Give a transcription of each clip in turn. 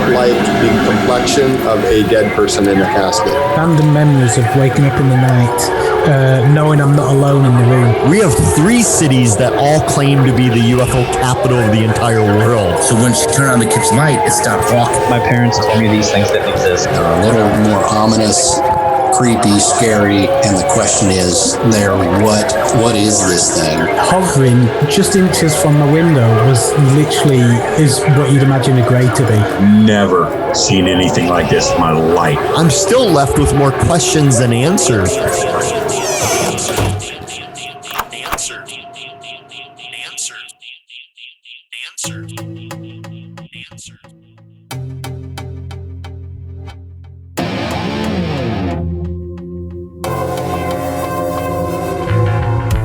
like the complexion of a dead person in a casket. Random memories of waking up in the night, knowing I'm not alone in the room. We have 3 cities that all claim to be the UFO capital of the entire world. So when she turned on the kid's light, it stopped walking. My parents told me these things didn't exist. They're a little more ominous, creepy, scary, and the question is there, what is this thing? Hovering just inches from the window was literally is what you'd imagine a grave to be. Never seen anything like this in my life. I'm still left with more questions than answers.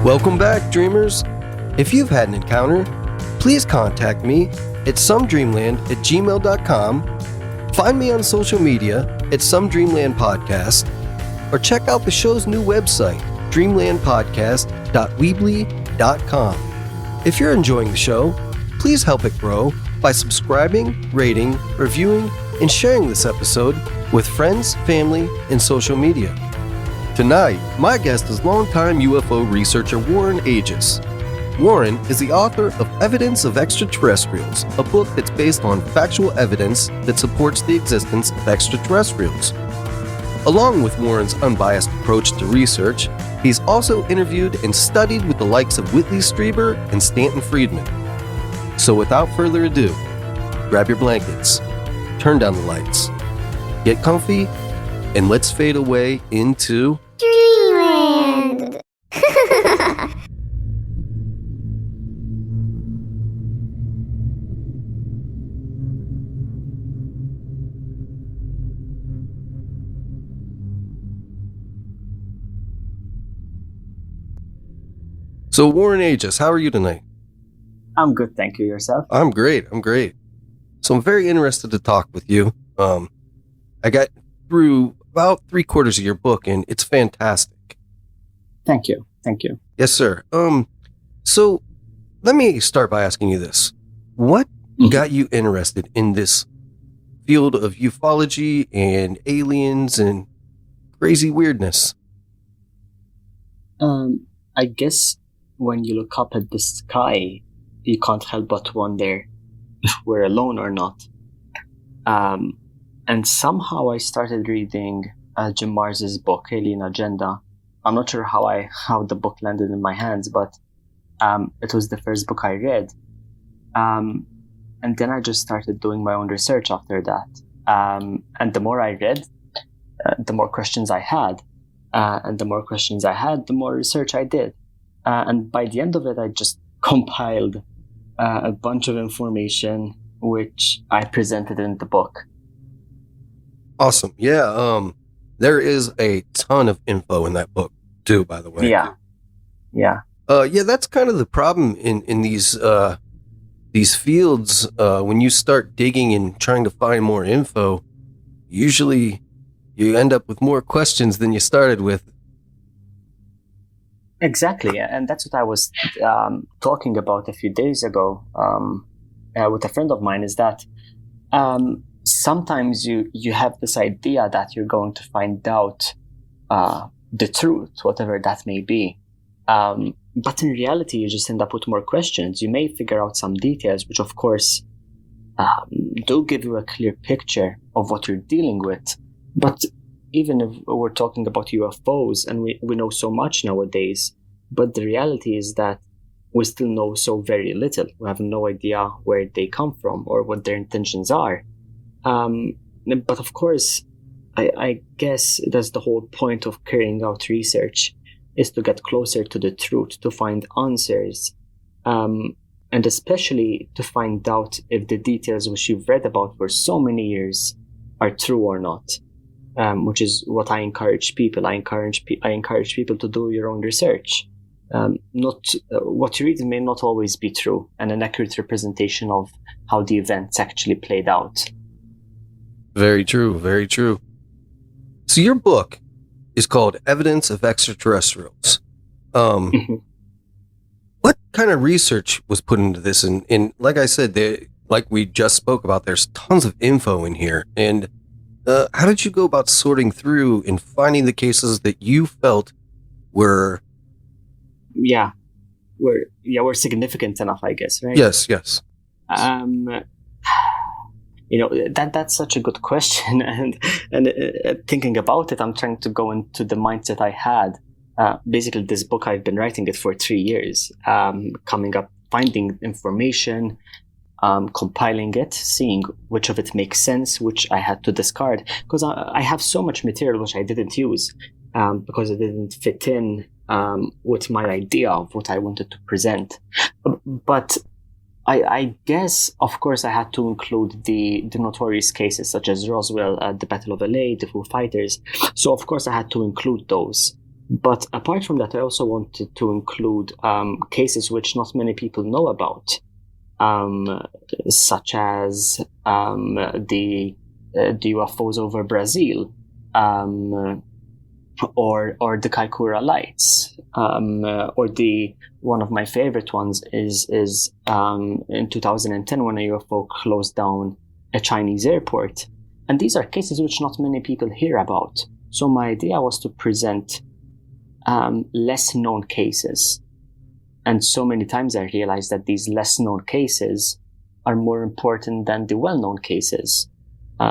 Welcome back, dreamers. If you've had an encounter, please contact me at somedreamland@gmail.com, find me on social media at somedreamland podcast, or check out the show's new website, dreamlandpodcast.weebly.com. If you're enjoying the show, please help it grow by subscribing, rating, reviewing, and sharing this episode with friends, family, and social media. Tonight, my guest is longtime UFO researcher Warren Agius. Warren is the author of Evidence of Extraterrestrials, a book that's based on factual evidence that supports the existence of extraterrestrials. Along with Warren's unbiased approach to research, he's also interviewed and studied with the likes of Whitley, Streiber, and Stanton Freidman. So without further ado, grab your blankets, turn down the lights, get comfy, and let's fade away into Dreamland. So Warren Agius, how are you tonight? I'm good, thank you. Yourself? I'm great. So I'm very interested to talk with you. I got through about 3/4 of your book, and it's fantastic. Thank you. Yes, sir. So let me start by asking you this. What got you interested in this field of ufology and aliens and crazy weirdness? I guess when you look up at the sky, you can't help but wonder if we're alone or not. And somehow I started reading Jim Mars's book, Alien Agenda. I'm not sure how the book landed in my hands, but it was the first book I read. And then I just started doing my own research after that. And the more I read, the more questions I had. And the more questions I had, the more research I did. And by the end of it, I just compiled a bunch of information, which I presented in the book. Awesome. Yeah. There is a ton of info in that book too, by the way. Yeah. Yeah, that's kind of the problem in these fields. When you start digging and trying to find more info, usually you end up with more questions than you started with. Exactly. And that's what I was talking about a few days ago with a friend of mine, is that sometimes you have this idea that you're going to find out the truth, whatever that may be. But in reality, you just end up with more questions. You may figure out some details, which of course do give you a clear picture of what you're dealing with. But even if we're talking about UFOs, and we know so much nowadays, but the reality is that we still know so very little. We have no idea where they come from or what their intentions are. But of course, I guess that's the whole point of carrying out research, is to get closer to the truth, to find answers, and especially to find out if the details which you've read about for so many years are true or not, which is what I encourage people. I encourage people to do your own research. Not what you read may not always be true and an accurate representation of how the events actually played out. Very true, very true. So your book is called Evidence of Extraterrestrials. What kind of research was put into this? And like I said, a like we just spoke about, there's tons of info in here. And how did you go about sorting through and finding the cases that you felt were were significant enough, I guess, right? Yes. That's such a good question, and thinking about it, I'm trying to go into the mindset I had. Basically, this book, I've been writing it for 3 years, coming up, finding information, compiling it, seeing which of it makes sense, which I had to discard, because I have so much material which I didn't use because it didn't fit in with my idea of what I wanted to present. But I guess, of course, I had to include the notorious cases such as Roswell, the Battle of LA, the Foo Fighters. So, of course, I had to include those. But apart from that, I also wanted to include cases which not many people know about, such as the UFOs over Brazil, or the Kaikoura lights, or one of my favorite ones is in 2010 when a UFO closed down a Chinese airport. And these are cases which not many people hear about. So my idea was to present less known cases. And so many times I realized that these less known cases are more important than the well-known cases.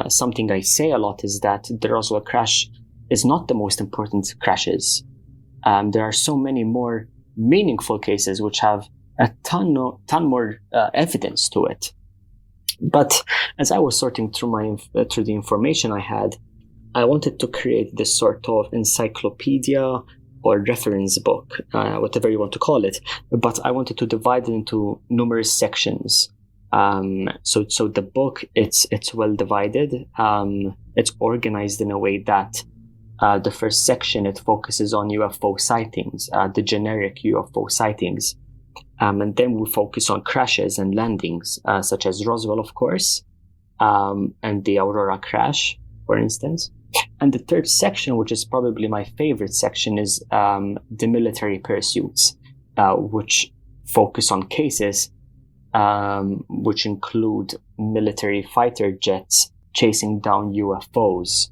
Something I say a lot is that the Roswell crash is not the most important crashes. There are so many more meaningful cases which have a ton more evidence to it. But as I was sorting through through the information I had, I wanted to create this sort of encyclopedia or reference book, whatever you want to call it. But I wanted to divide it into numerous sections. So the book, it's well divided. It's organized in a way that the first section, it focuses on UFO sightings, the generic UFO sightings. And then we focus on crashes and landings, such as Roswell, of course, and the Aurora crash, for instance. And the third section, which is probably my favorite section, is the military pursuits, which focus on cases which include military fighter jets chasing down UFOs.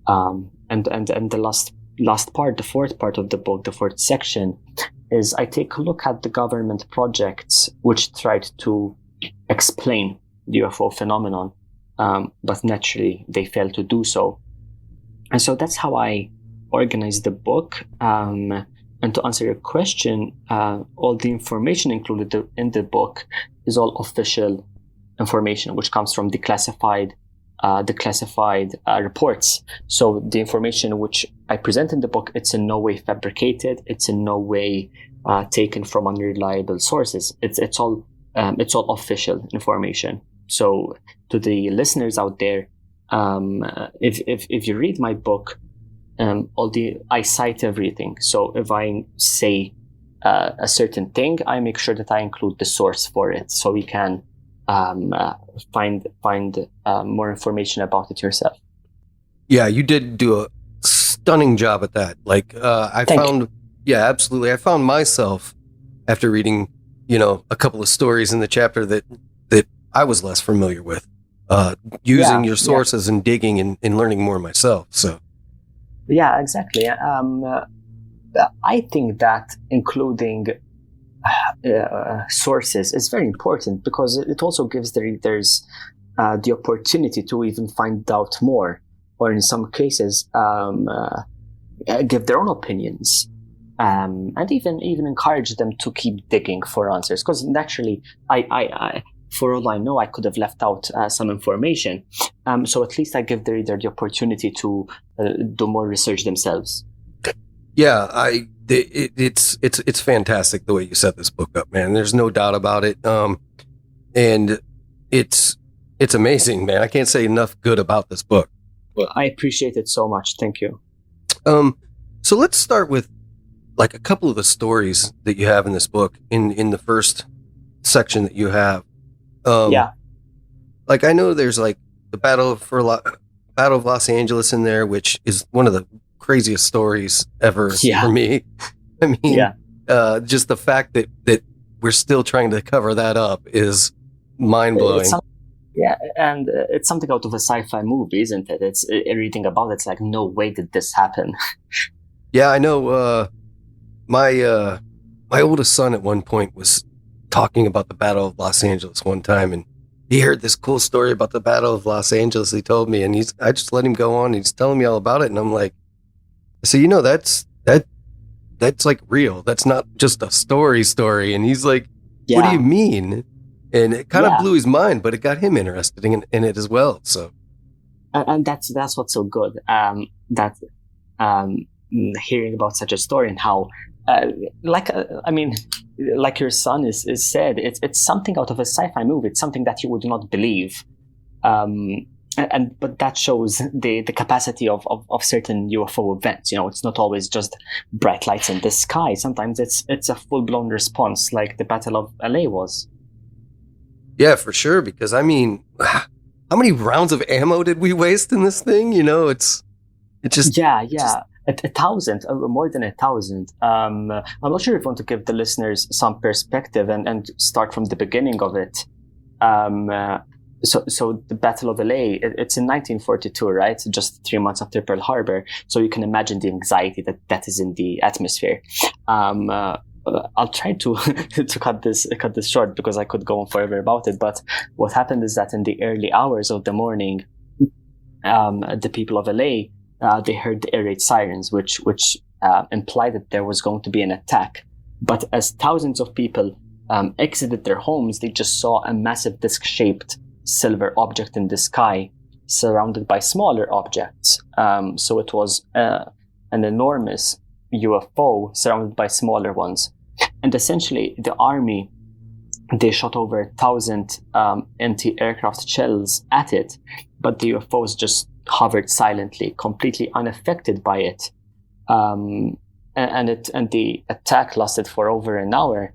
And the last part, the fourth part of the book, the fourth section, is I take a look at the government projects which tried to explain the UFO phenomenon, but naturally they failed to do so. And so that's how I organized the book. And to answer your question, all the information included in the book is all official information, which comes from the classified reports. So the information which I present in the book, it's in no way fabricated. It's in no way taken from unreliable sources. It's all official information. So to the listeners out there, if you read my book, I cite everything. So if I say a certain thing, I make sure that I include the source for it, so we can find more information about it yourself. Yeah, you did do a stunning job at that. Like yeah, absolutely. I found myself after reading, a couple of stories in the chapter that I was less familiar with, using your sources and digging and learning more myself. So. Yeah, exactly. I think that including sources is very important, because it also gives the readers the opportunity to even find out more, or in some cases give their own opinions, and even encourage them to keep digging for answers. Because naturally, I for all I know, I could have left out some information. So at least I give the reader the opportunity to do more research themselves. Yeah, it's fantastic the way you set this book up, man. There's no doubt about it. And it's amazing, man. I can't say enough good about this book. Well, I appreciate it so much. Thank you. So let's start with like a couple of the stories that you have in this book in the first section that you have. Like I know there's like the Battle of Los Angeles in there, which is one of the craziest stories ever for me. I mean, just the fact that we're still trying to cover that up is mind blowing. Yeah, and it's something out of a sci-fi movie, isn't it? It's reading about it, it's like, no way did this happen. Yeah, I know. My oldest son at one point was talking about the Battle of Los Angeles one time, and he heard this cool story about the Battle of Los Angeles. He told me, and I just let him go on. He's telling me all about it, and I'm like, so that's like real. That's not just a story. And he's like, what do you mean? And it kind of blew his mind, but it got him interested in it as well. So, and that's what's so good. Hearing about such a story and how, like your son is said, it's something out of a sci-fi movie. It's something that you would not believe. But that shows the capacity of certain UFO events. It's not always just bright lights in the sky. Sometimes it's a full-blown response, like the Battle of LA was. Yeah, for sure. Because how many rounds of ammo did we waste in this thing? It's just 1,000, more than 1,000. I'm not sure if I want to give the listeners some perspective and start from the beginning of it. So the Battle of LA, it's in 1942, right? Just 3 months after Pearl Harbor. So you can imagine the anxiety that is in the atmosphere. I'll try to cut this short because I could go on forever about it. But what happened is that in the early hours of the morning, the people of LA, they heard the air raid sirens, which implied that there was going to be an attack. But as thousands of people exited their homes, they just saw a massive disc-shaped silver object in the sky, surrounded by smaller objects. So it was an enormous UFO surrounded by smaller ones. And essentially, the army, they shot over 1,000 anti-aircraft shells at it, but the UFOs just hovered silently, completely unaffected by it. And the attack lasted for over an hour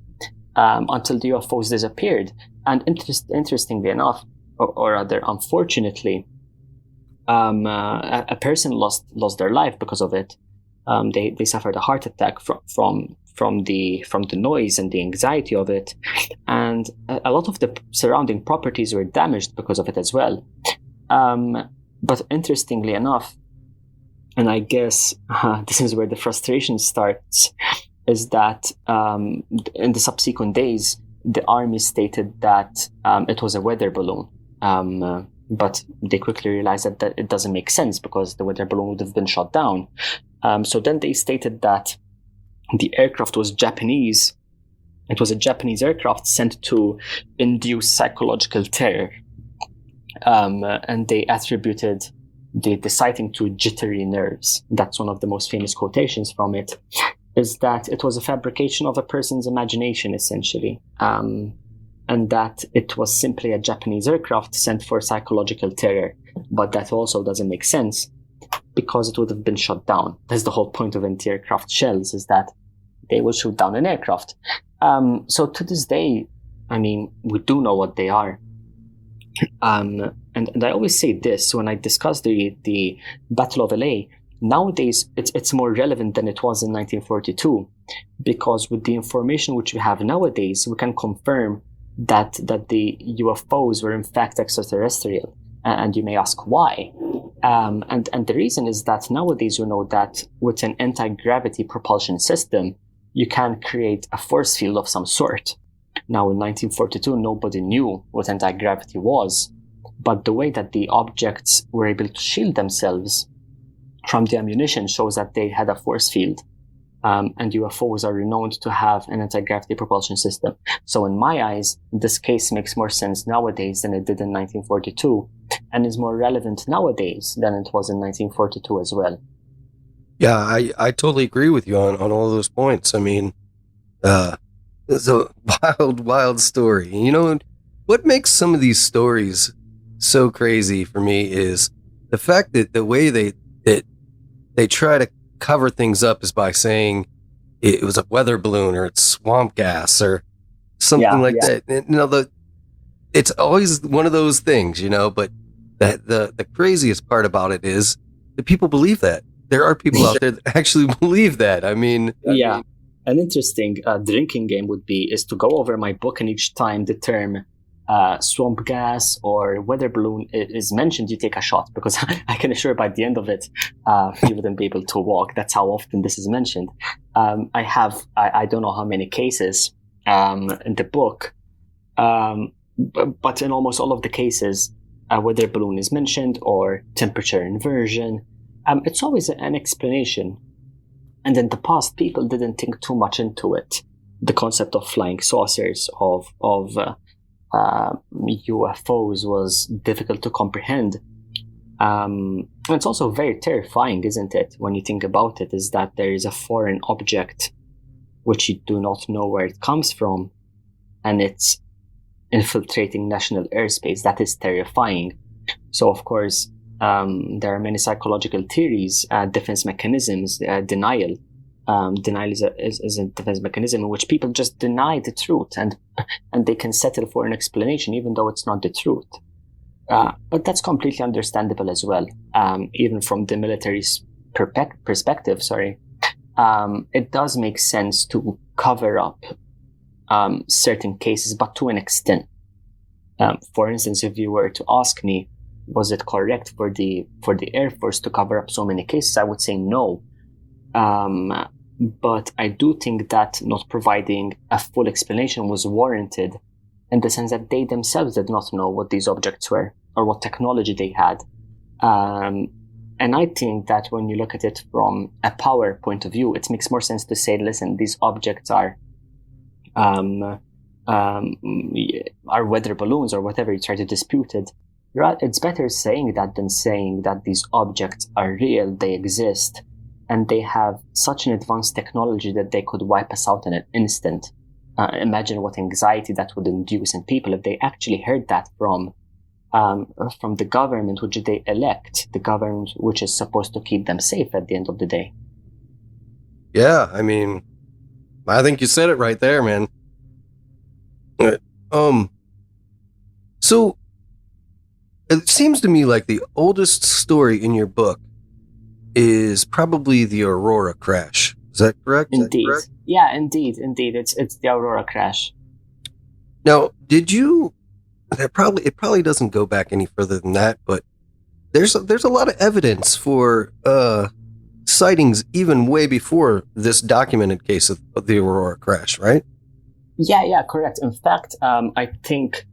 until the UFOs disappeared. And interestingly enough, or rather unfortunately, a person lost their life because of it. They suffered a heart attack from the noise and the anxiety of it, and a lot of the surrounding properties were damaged because of it as well. But interestingly enough, and I guess this is where the frustration starts, is that in the subsequent days, the army stated that it was a weather balloon. But they quickly realized that it doesn't make sense because the weather balloon would have been shot down. So then they stated that the aircraft was Japanese. It was a Japanese aircraft sent to induce psychological terror. And they attributed the sighting to jittery nerves. That's one of the most famous quotations from it, is that it was a fabrication of a person's imagination, essentially. And that it was simply a Japanese aircraft sent for psychological terror. But that also doesn't make sense because it would have been shot down. That's the whole point of anti-aircraft shells, is that they will shoot down an aircraft. So to this day, we do know what they are. And I always say this when I discuss the Battle of LA. Nowadays, it's more relevant than it was in 1942, because with the information which we have nowadays, we can confirm that the UFOs were in fact extraterrestrial. And you may ask why. And the reason is that nowadays we know that with an anti-gravity propulsion system, you can create a force field of some sort. Now, in 1942, nobody knew what anti-gravity was, but the way that the objects were able to shield themselves from the ammunition shows that they had a force field. And UFOs are renowned to have an anti-gravity propulsion system. So in my eyes, this case makes more sense nowadays than it did in 1942, and is more relevant nowadays than it was in 1942 as well. Yeah, I totally agree with you on all those points. It's a wild story. What makes some of these stories so crazy for me is the fact that the way they try to cover things up is by saying it was a weather balloon or it's swamp gas or something like that. It's always one of those things, but the craziest part about it is that people believe that. There are people out there that actually believe that. An interesting drinking game is to go over my book and each time the term swamp gas or weather balloon is mentioned, you take a shot, because I can assure by the end of it, you wouldn't be able to walk. That's how often this is mentioned. I don't know how many cases in the book, but in almost all of the cases, weather balloon is mentioned or temperature inversion. It's always an explanation. And in the past, people didn't think too much into it. The concept of flying saucers, of UFOs was difficult to comprehend. And it's also very terrifying, isn't it, when you think about it, is that there is a foreign object which you do not know where it comes from, and it's infiltrating national airspace. That is terrifying. So, of course, there are many psychological theories, defense mechanisms, denial. Denial is a defense mechanism in which people just deny the truth, and they can settle for an explanation even though it's not the truth. But that's completely understandable as well. Even from the military's perspective, it does make sense to cover up certain cases, but to an extent. For instance, if you were to ask me, was it correct for the Air Force to cover up so many cases, I would say no. But I do think that not providing a full explanation was warranted, in the sense that they themselves did not know what these objects were or what technology they had. And I think that when you look at it from a power point of view, it makes more sense to say, listen, these objects are weather balloons or whatever you try to dispute it. It's better saying that than saying that these objects are real, they exist, and they have such an advanced technology that they could wipe us out in an instant. Imagine what anxiety that would induce in people if they actually heard that from the government which they elect, the government which is supposed to keep them safe at the end of the day. Yeah, I mean, I think you said it right there, man. So it seems to me like the oldest story in your book is probably the Aurora crash. Is that correct? Indeed. Yeah, indeed. It's the Aurora crash. Now, did you? It probably doesn't go back any further than that, but there's a lot of evidence for sightings even way before this documented case of the Aurora crash, right? Yeah, correct. In fact, I think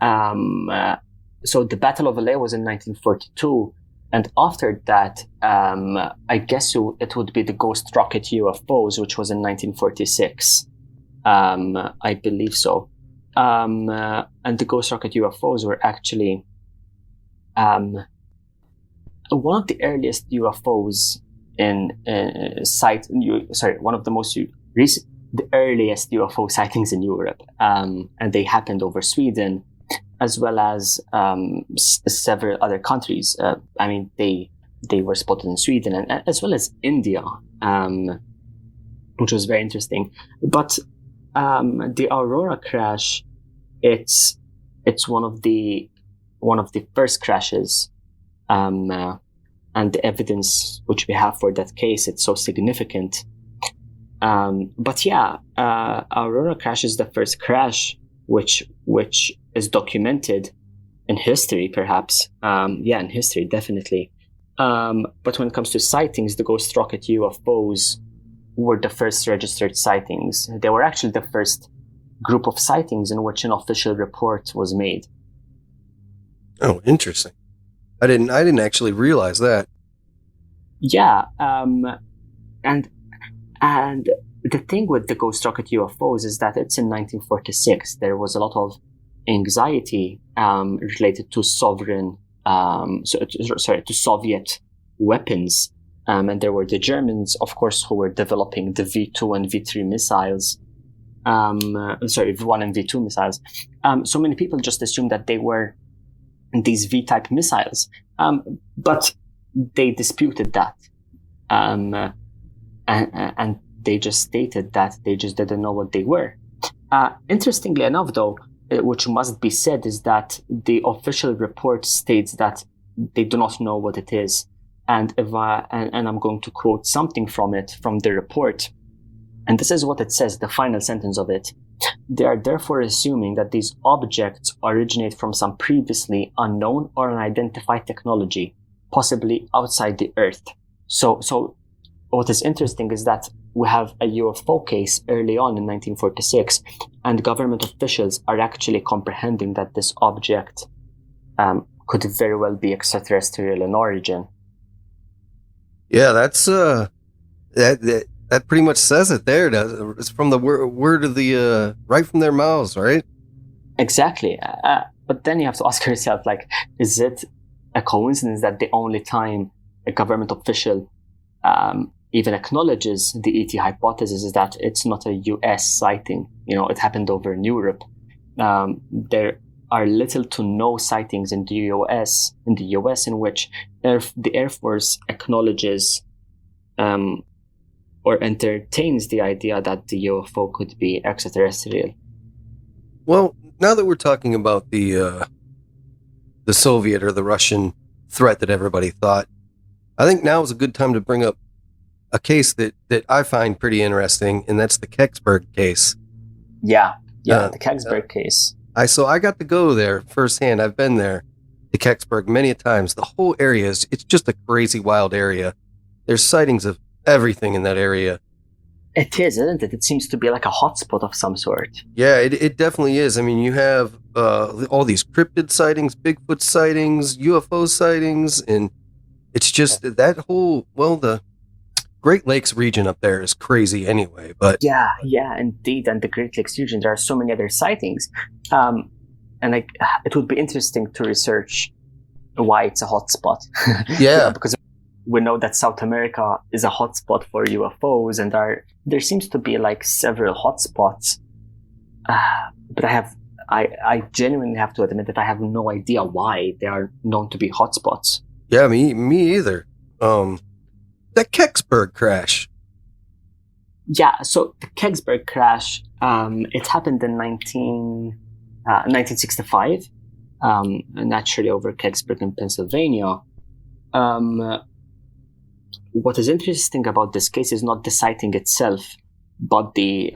so. The Battle of LA was in 1942. And after that, I guess it would be the Ghost Rocket UFOs, which was in 1946. I believe so. And the Ghost Rocket UFOs were actually one of the earliest UFOs one of the most recent, the earliest UFO sightings in Europe. And they happened over Sweden, as well as several other countries. I mean, they were spotted in Sweden and as well as India, which was very interesting. But the Aurora crash, it's one of the first crashes, and the evidence which we have for that case, it's so significant. But yeah, Aurora crash is the first crash which is documented in history, perhaps. In history, definitely. But when it comes to sightings, the Ghost Rocket UFOs were the first registered sightings. They were actually the first group of sightings in which an official report was made. Oh, interesting. I didn't actually realize that. Yeah, and the thing with the Ghost Rocket UFOs is that it's in 1946. There was a lot of anxiety related to to Soviet weapons, and there were the Germans, of course, who were developing the V2 and V3 missiles. V1 and V2 missiles. So many people just assumed that they were these V-type missiles, but they disputed that, and they just stated that they just didn't know what they were. Interestingly enough, though, which must be said, is that the official report states that they do not know what it is. And I'm going to quote something from the report. And this is what it says, the final sentence of it. they are therefore assuming that these objects originate from some previously unknown or unidentified technology, possibly outside the Earth. So what is interesting is that we have a UFO case early on in 1946, and government officials are actually comprehending that this object could very well be extraterrestrial in origin. Yeah, that's that pretty much says it there. It's from the word of the right from their mouths, right? Exactly. But then you have to ask yourself, like, is it a coincidence that the only time a government official even acknowledges the ET hypothesis is that it's not a US sighting? You know, it happened over in Europe. There are little to no sightings in the US in which the Air Force acknowledges or entertains the idea that the UFO could be extraterrestrial. Well, now that we're talking about the Soviet or the Russian threat that everybody thought, I think now is a good time to bring up a case that I find pretty interesting, and that's the Kecksburg case. Yeah, the Kecksburg case. I got to go there firsthand. I've been there to Kecksburg many a times. The whole area it's just a crazy wild area. There's sightings of everything in that area. It is, isn't it? It seems to be like a hotspot of some sort. Yeah, it definitely is. I mean, you have all these cryptid sightings, Bigfoot sightings, UFO sightings, and it's just that whole, the Great Lakes region up there is crazy anyway. But yeah, indeed. And the Great Lakes region, there are so many other sightings. And it would be interesting to research why it's a hotspot. Yeah. Because we know that South America is a hotspot for UFOs, and there seems to be like several hotspots. But I genuinely have to admit that I have no idea why they are known to be hotspots. Yeah, me either. That Kecksburg crash. Yeah, so the Kecksburg crash, it happened in 1965, naturally over Kecksburg in Pennsylvania. What is interesting about this case is not the sighting itself, but the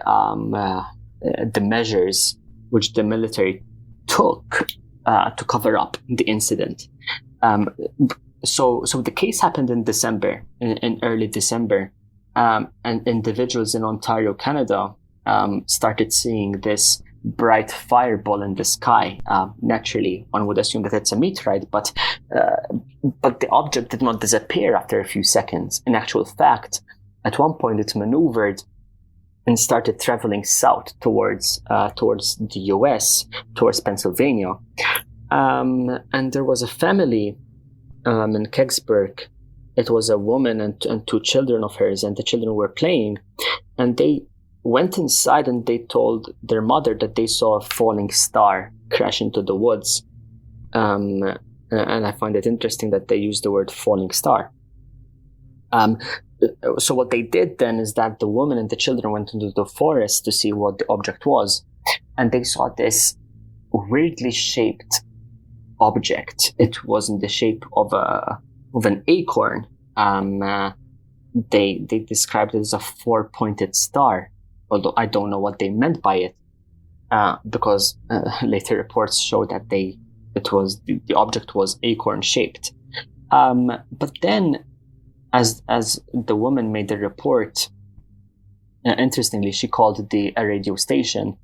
measures which the military took to cover up the incident. So the case happened in December, in early December, and individuals in Ontario, Canada, started seeing this bright fireball in the sky. Naturally, one would assume that it's a meteorite, but the object did not disappear after a few seconds. In actual fact, at one point it maneuvered and started traveling south towards the US, towards Pennsylvania. And there was a family in Kecksburg. It was a woman and two children of hers, and the children were playing, and they went inside and they told their mother that they saw a falling star crash into the woods. And I find it interesting that they used the word falling star. So what they did then is that the woman and the children went into the forest to see what the object was, and they saw this weirdly shaped object. It was in the shape of an acorn. They described it as a 4-pointed star, although I don't know what they meant by it, because later reports show that the object was acorn shaped. But then, as the woman made the report, interestingly, she called a radio station,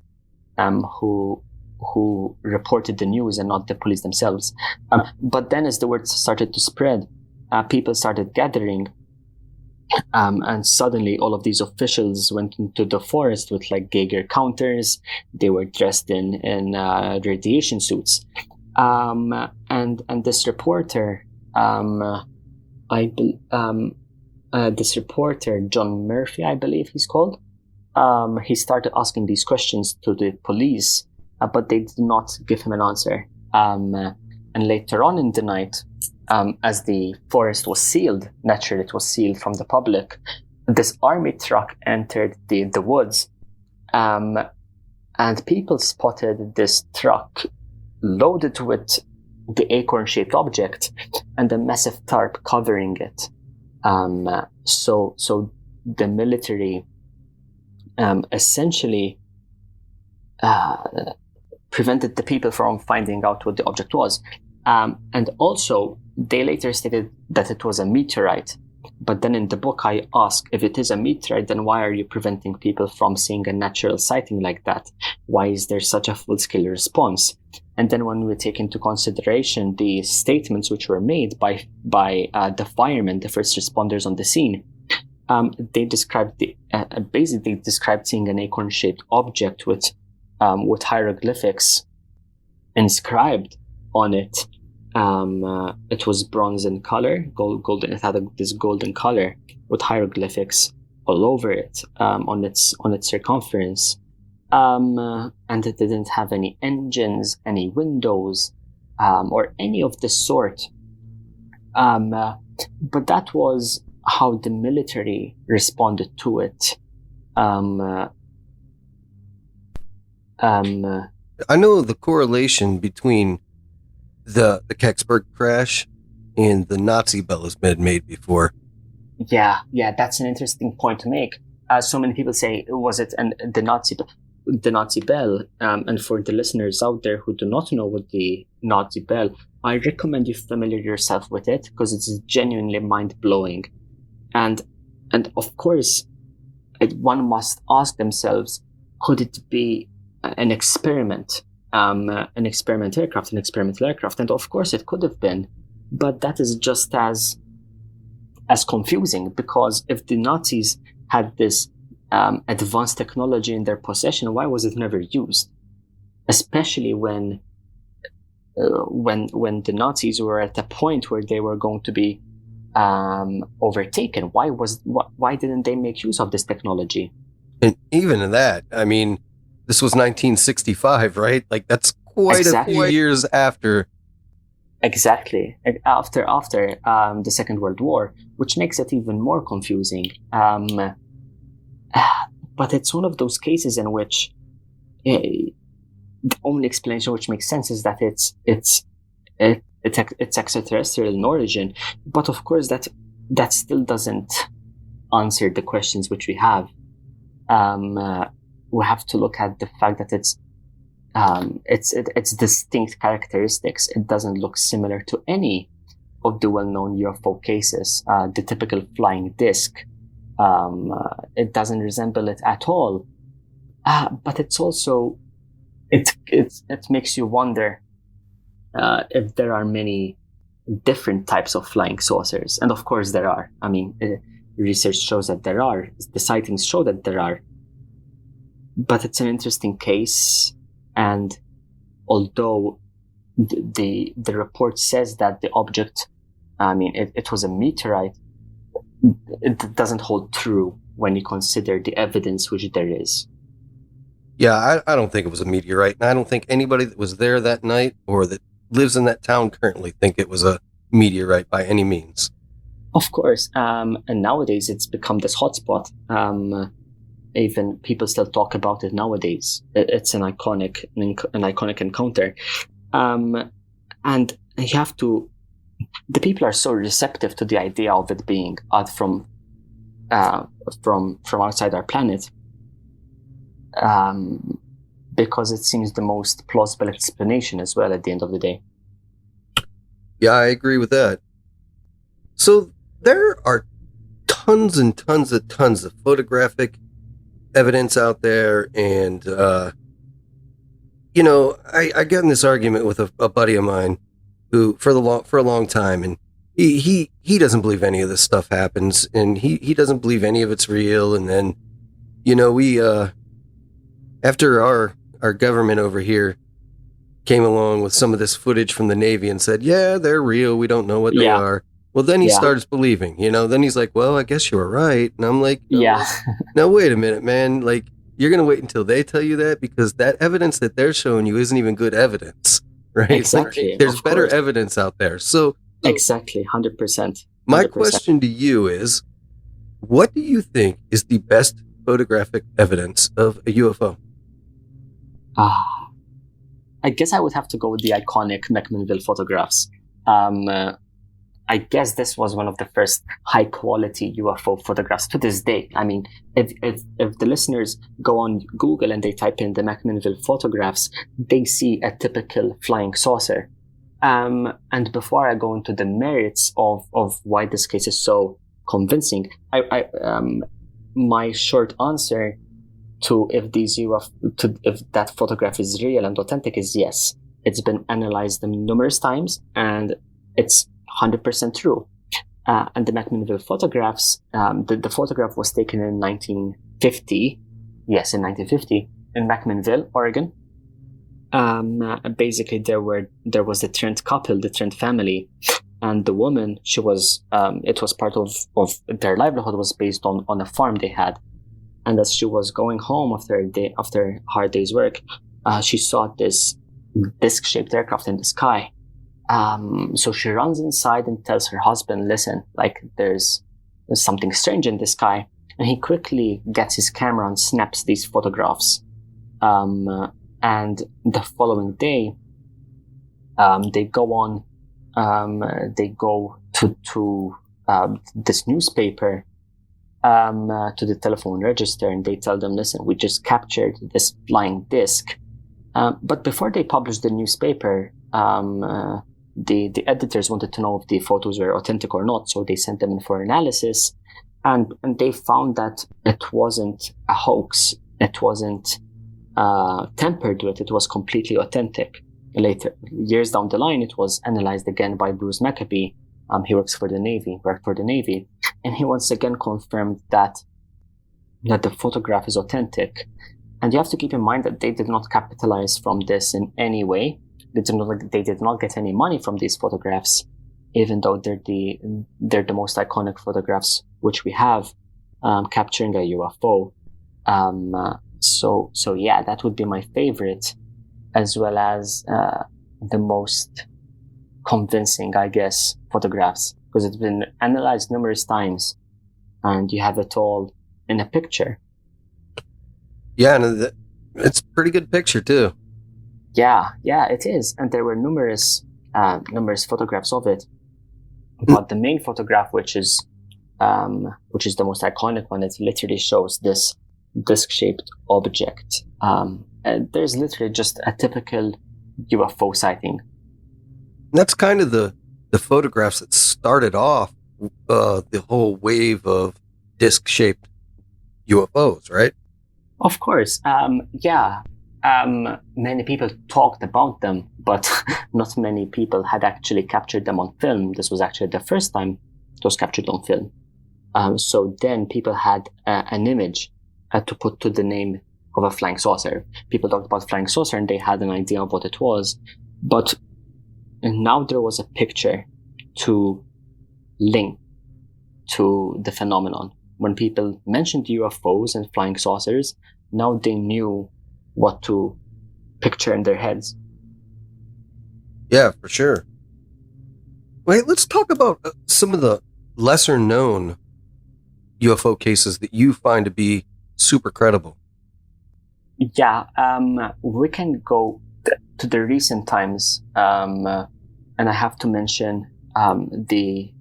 who reported the news and not the police themselves. But then, as the word started to spread, people started gathering. And suddenly all of these officials went into the forest with like Geiger counters. They were dressed in radiation suits. And this reporter, John Murphy, I believe he's called, he started asking these questions to the police, but they did not give him an answer. And later on in the night, as the forest was sealed, naturally it was sealed from the public, this army truck entered the woods, and people spotted this truck loaded with the acorn-shaped object and a massive tarp covering it. So the military essentially prevented the people from finding out what the object was. And also, they later stated that it was a meteorite. But then in the book, I ask, if it is a meteorite, then why are you preventing people from seeing a natural sighting like that? Why is there such a full-scale response? And then when we take into consideration the statements which were made by the firemen, the first responders on the scene, they described basically described seeing an acorn-shaped object with hieroglyphics inscribed on it. It was bronze in color, golden. It had this golden color with hieroglyphics all over it on its circumference, and it didn't have any engines, any windows, or any of the sort. But that was how the military responded to it. I know the correlation between the Kecksburg crash and the Nazi bell has been made before. Yeah, that's an interesting point to make. So many people say, was it the Nazi bell? And for the listeners out there who do not know what the Nazi bell, I recommend you familiar yourself with it, because it's genuinely mind-blowing. And of course, one must ask themselves, could it be an experiment? An experimental aircraft, and of course it could have been, but that is just as confusing, because if the Nazis had this advanced technology in their possession, why was it never used? Especially when the Nazis were at a point where they were going to be overtaken. Why didn't they make use of this technology? And even in that, I mean, this was 1965, right? Like, that's quite a few years after. Exactly. After the Second World War, which makes it even more confusing. But it's one of those cases in which the only explanation which makes sense is that it's extraterrestrial in origin. But of course, that still doesn't answer the questions which we have. We have to look at the fact that its distinct characteristics. It doesn't look similar to any of the well-known UFO cases. The typical flying disc, it doesn't resemble it at all. But it's also it makes you wonder if there are many different types of flying saucers, and of course there are. I mean, research shows that there are. The sightings show that there are. But it's an interesting case, and although the report says that the object, I mean, it was a meteorite, it doesn't hold true when you consider the evidence which there is. Yeah, I don't think it was a meteorite, and I don't think anybody that was there that night or that lives in that town currently think it was a meteorite by any means. Of course, and nowadays it's become this hotspot. Even people still talk about it nowadays. It's an iconic encounter, and you have to. The people are so receptive to the idea of it being out from outside our planet, because it seems the most plausible explanation as well. At the end of the day. Yeah, I agree with that. So there are tons and tons of photographic evidence out there, and I got in this argument with a buddy of mine who for a long time, and he doesn't believe any of this stuff happens, and he doesn't believe any of it's real. And then we after our government over here came along with some of this footage from the Navy and said, yeah, they're real, we don't know what they are. Well, then he starts believing, then he's like, well, I guess you were right. And I'm like, no, wait a minute, man. Like, you're going to wait until they tell you that? Because that evidence that they're showing you isn't even good evidence, right? Exactly. Like, there's better evidence out there. So exactly, 100%. My question to you is, what do you think is the best photographic evidence of a UFO? I guess I would have to go with the iconic McMinnville photographs. I guess this was one of the first high-quality UFO photographs to this day. I mean, if the listeners go on Google and they type in the McMinnville photographs, they see a typical flying saucer. And before I go into the merits of why this case is so convincing, my short answer to if that photograph is real and authentic is yes. It's been analyzed numerous times, and it's 100% true. And the McMinnville photographs, the photograph was taken in 1950. Yes, in 1950 in McMinnville, Oregon. Basically, there was the Trent couple, the Trent family, and the woman. She was. It was part of their livelihood was based on a farm they had. And as she was going home after a hard day's work, she saw this disc-shaped aircraft in the sky. So she runs inside and tells her husband, listen, like there's something strange in the sky. And he quickly gets his camera and snaps these photographs. And the following day, they go to this newspaper, to the telephone register, and they tell them, listen, we just captured this flying disc. But before they published the newspaper, the editors wanted to know if the photos were authentic or not, so they sent them in for analysis, and they found that it wasn't a hoax, it wasn't tempered with, it was completely authentic. Later, years down the line, it was analyzed again by Bruce Maccabee. He worked for the Navy, and he once again confirmed that the photograph is authentic. And you have to keep in mind that they did not capitalize from this in any way. They did not get any money from these photographs, even though they're the most iconic photographs which we have capturing a UFO. So yeah, that would be my favorite, as well as the most convincing, I guess, photographs, because it's been analyzed numerous times, and you have it all in a picture. Yeah, and it's a pretty good picture too. Yeah, it is, and there were numerous photographs of it. But the main photograph, which is the most iconic one, it literally shows this disc-shaped object. And there's literally just a typical UFO sighting. That's kind of the photographs that started off the whole wave of disc-shaped UFOs, right? Of course, yeah. Many people talked about them, but not many people had actually captured them on film. This was actually the first time it was captured on film. So then people had an image to put to the name of a flying saucer. People talked about flying saucer and they had an idea of what it was. But now there was a picture to link to the phenomenon. When people mentioned UFOs and flying saucers, now they knew what to picture in their heads. Yeah, for sure. Wait, let's talk about some of the lesser known UFO cases that you find to be super credible. Yeah, we can go to the recent times, and I have to mention the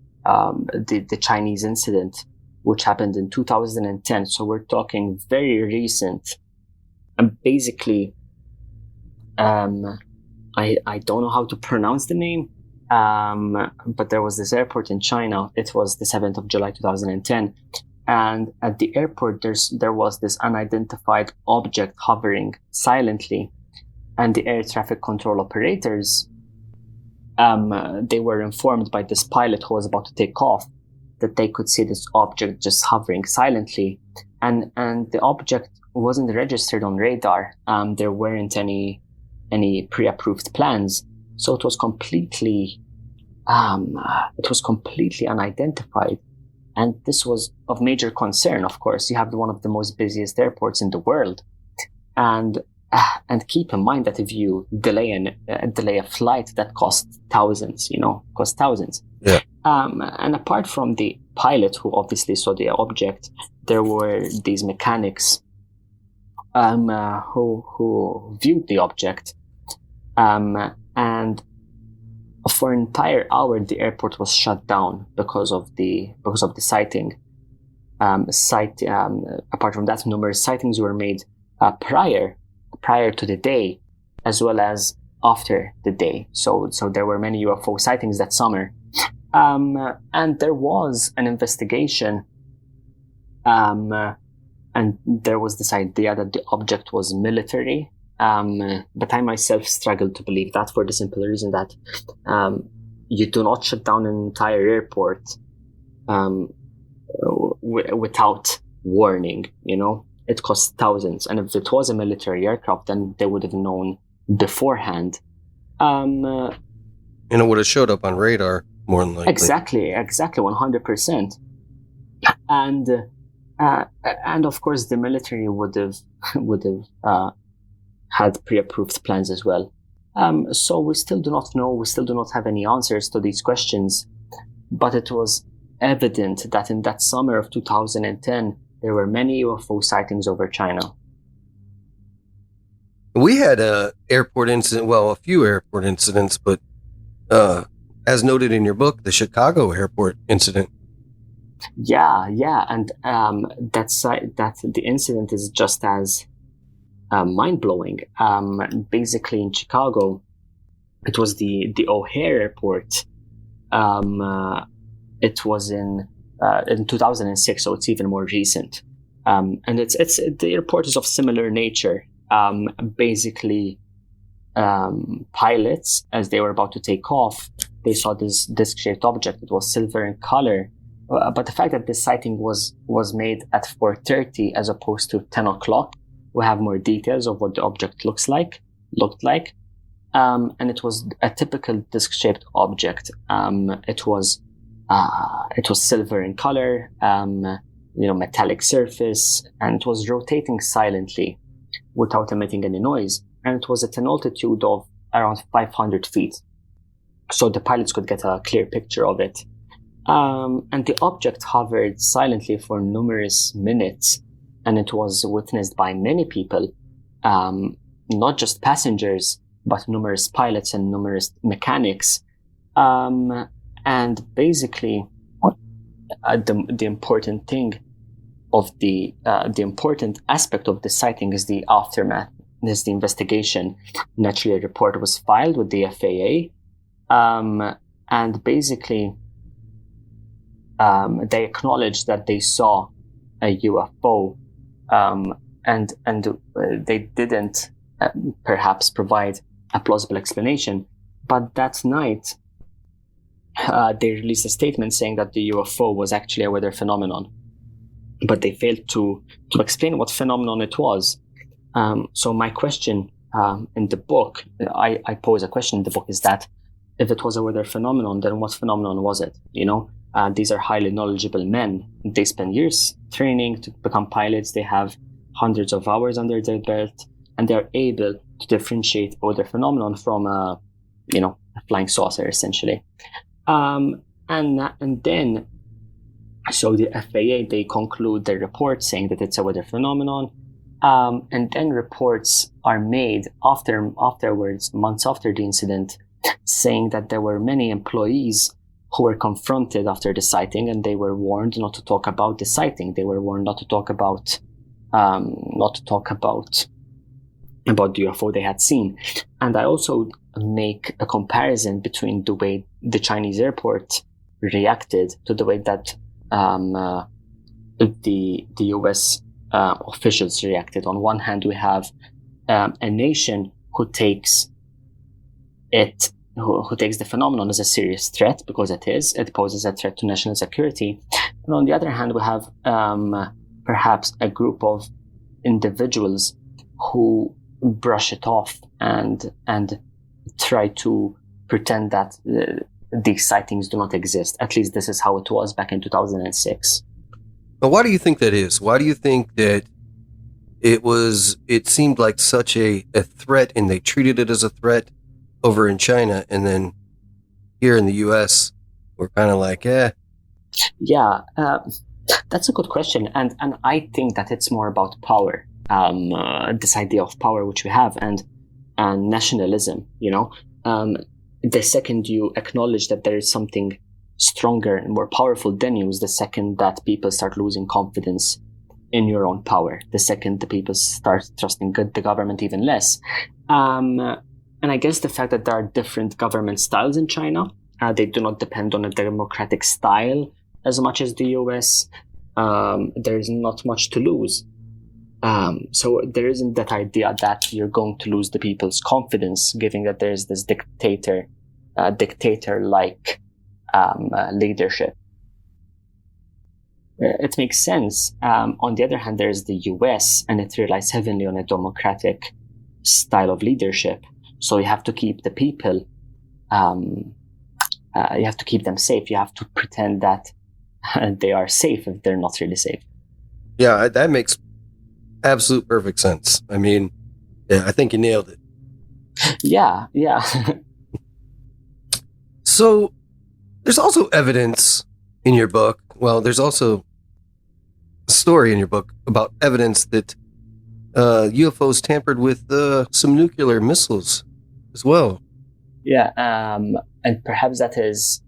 Chinese incident, which happened in 2010. So we're talking very recent. And basically, I don't know how to pronounce the name, but there was this airport in China. It was the 7th of July 2010. And at the airport, there was this unidentified object hovering silently. And the air traffic control operators, they were informed by this pilot who was about to take off that they could see this object just hovering silently. And the object wasn't registered on radar. There weren't any pre-approved plans. So it was completely unidentified. And this was of major concern, of course. You have one of the most busiest airports in the world. And keep in mind that if you delay a flight, that costs thousands, Yeah. And apart from the pilot who obviously saw the object, there were these mechanics who viewed the object. And For an entire hour, the airport was shut down because of the sighting. Apart from that, numerous sightings were made prior to the day, as well as after the day. So there were many UFO sightings that summer, and there was an investigation, and there was this idea that the object was military. But I myself struggle to believe that, for the simple reason that you do not shut down an entire airport without warning. It costs thousands, and if it was a military aircraft, then they would have known beforehand. And it would have showed up on radar more than likely. Exactly, 100%. And of course, the military would have had pre-approved plans as well. So we still do not know. We still do not have any answers to these questions. But it was evident that in that summer of 2010, there were many UFO sightings over China. We had a few airport incidents, but as noted in your book, the Chicago airport incident. Yeah, and that the incident is just as mind-blowing. Basically, in Chicago, it was the O'Hare airport. It was in 2006, so it's even more recent. And it's the airport is of similar nature. Basically, pilots, as they were about to take off, they saw this disc-shaped object. It was silver in color, but the fact that this sighting was made at 4:30 as opposed to 10 o'clock, we have more details of what the object looked like. And it was a typical disc-shaped object. It was silver in color, metallic surface, and it was rotating silently without emitting any noise. And it was at an altitude of around 500 feet. So the pilots could get a clear picture of it. And the object hovered silently for numerous minutes, and it was witnessed by many people, not just passengers, but numerous pilots and numerous mechanics. And basically, the important thing of the important aspect of the sighting is the aftermath. Is the investigation. Naturally, a report was filed with the FAA, and basically, they acknowledged that they saw a UFO, and they didn't perhaps provide a plausible explanation. But that night, they released a statement saying that the UFO was actually a weather phenomenon, but they failed to explain what phenomenon it was. So my question in the book, I pose a question in the book, is that if it was a weather phenomenon, then what phenomenon was it? These are highly knowledgeable men. They spend years training to become pilots. They have hundreds of hours under their belt, and they're able to differentiate a weather phenomenon from a flying saucer, essentially. And then, so the FAA, they conclude their report saying that it's a weather phenomenon. And then reports are made afterwards, months after the incident, saying that there were many employees who were confronted after the sighting, and they were warned not to talk about the sighting. They were warned not to talk about the UFO they had seen. And I also make a comparison between the way the Chinese airport reacted to the way that the US officials reacted. On one hand, we have a nation who takes the phenomenon as a serious threat, because it poses a threat to national security. And on the other hand, we have perhaps a group of individuals who brush it off and try to pretend that these sightings do not exist. At least this is how it was back in 2006. But why do you think that is? Why do you think that it seemed like such a threat, and they treated it as a threat over in China, and then here in the US, we're kind of like, Yeah, that's a good question. And I think that it's more about power, this idea of power which we have, and nationalism, the second you acknowledge that there is something stronger and more powerful than you is the second that people start losing confidence in your own power. The second the people start trusting the government even less. And I guess the fact that there are different government styles in China, they do not depend on a democratic style as much as the US. There is not much to lose. So there isn't that idea that you're going to lose the people's confidence, given that there's this dictator-like leadership. It makes sense. On the other hand, there's the US, and it relies heavily on a democratic style of leadership. So you have to keep the people, you have to keep them safe. You have to pretend that they are safe if they're not really safe. Yeah, that makes absolute perfect sense. I mean, yeah, I think you nailed it. Yeah. So there's also evidence in your book. Well, there's also a story in your book about evidence that UFOs tampered with some nuclear missiles as well. Yeah, and perhaps that is...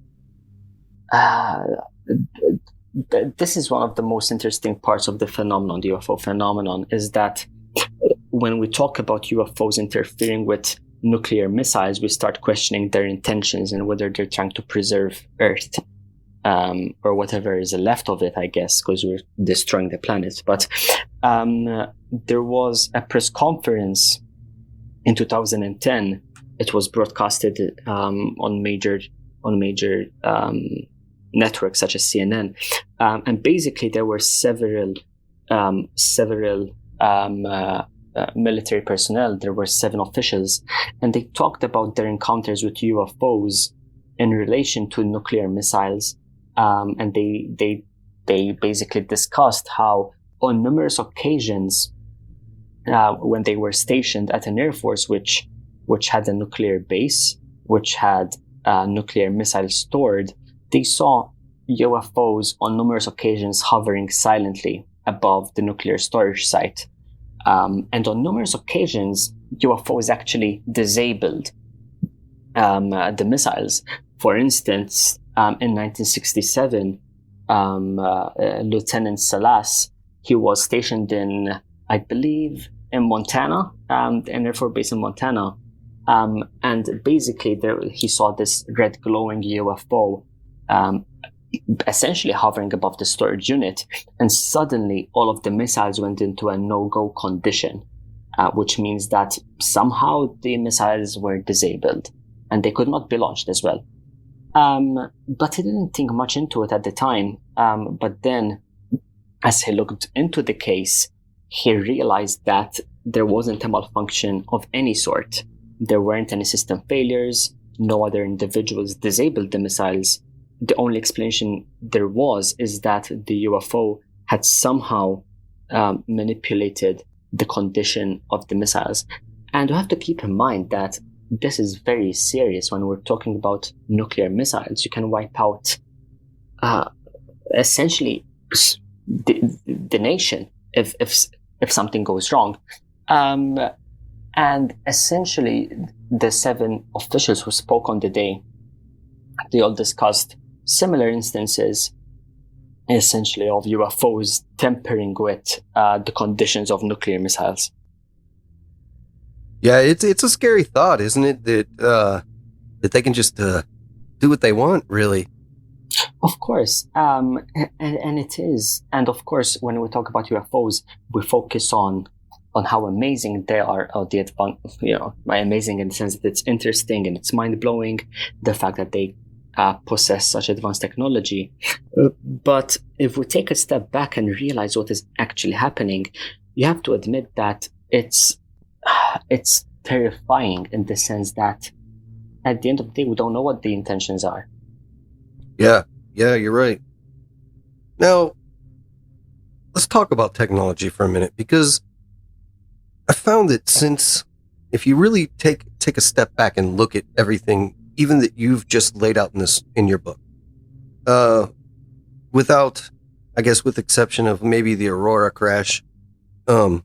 this is one of the most interesting parts of the phenomenon, the UFO phenomenon, is that when we talk about UFOs interfering with nuclear missiles, we start questioning their intentions and whether they're trying to preserve Earth, or whatever is left of it, I guess, because we're destroying the planet. But there was a press conference in 2010. It was broadcasted on major networks such as CNN, and basically there were several military personnel. There were 7 officials, and they talked about their encounters with UFOs in relation to nuclear missiles, and they basically discussed how on numerous occasions when they were stationed at an air force which had a nuclear base, which had nuclear missiles stored, they saw UFOs on numerous occasions hovering silently above the nuclear storage site. And on numerous occasions, UFOs actually disabled the missiles. For instance, in 1967, Lieutenant Salas, he was stationed in, I believe, in Montana, an Air Force base in Montana. And basically he saw this red glowing UFO essentially hovering above the storage unit, and suddenly all of the missiles went into a no-go condition, which means that somehow the missiles were disabled and they could not be launched as well. But he didn't think much into it at the time. But then, as he looked into the case, he realized that there wasn't a malfunction of any sort. There weren't any system failures. No other individuals disabled the missiles. The only explanation there is that the UFO had somehow manipulated the condition of the missiles. And we have to keep in mind that this is very serious when we're talking about nuclear missiles. You can wipe out essentially the nation if something goes wrong. And essentially, the 7 officials who spoke on the day, they all discussed similar instances, essentially, of UFOs tampering with the conditions of nuclear missiles. Yeah, it's a scary thought, isn't it? That they can just do what they want, really. Of course, and it is. And of course, when we talk about UFOs, we focus on how amazing they are, or by amazing in the sense that it's interesting and it's mind-blowing, the fact that they possess such advanced technology. But if we take a step back and realize what is actually happening, you have to admit that it's terrifying in the sense that at the end of the day, we don't know what the intentions are. Yeah, you're right. Now, let's talk about technology for a minute, because I found that if you really take a step back and look at everything, even that you've just laid out in your book, without, I guess, with exception of maybe the Aurora crash, our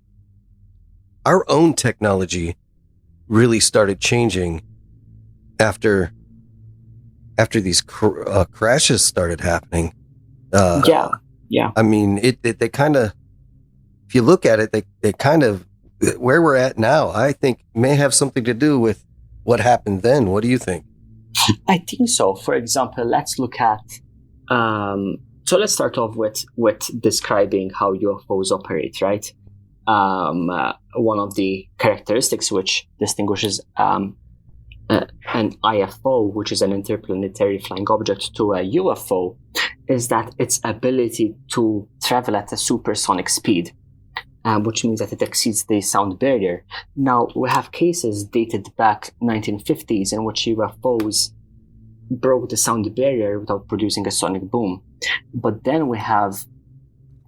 own technology really started changing after after these crashes started happening. Yeah. I mean, they kind of, if you look at it, they kind of, where we're at now, I think may have something to do with what happened then. What do you think? I think so. For example, let's look at, so let's start off with describing how UFOs operate, right? One of the characteristics which distinguishes an IFO, which is an interplanetary flying object, to a UFO, is that its ability to travel at a supersonic speed, which means that it exceeds the sound barrier. Now, we have cases dated back 1950s in which UFOs broke the sound barrier without producing a sonic boom. But then we have,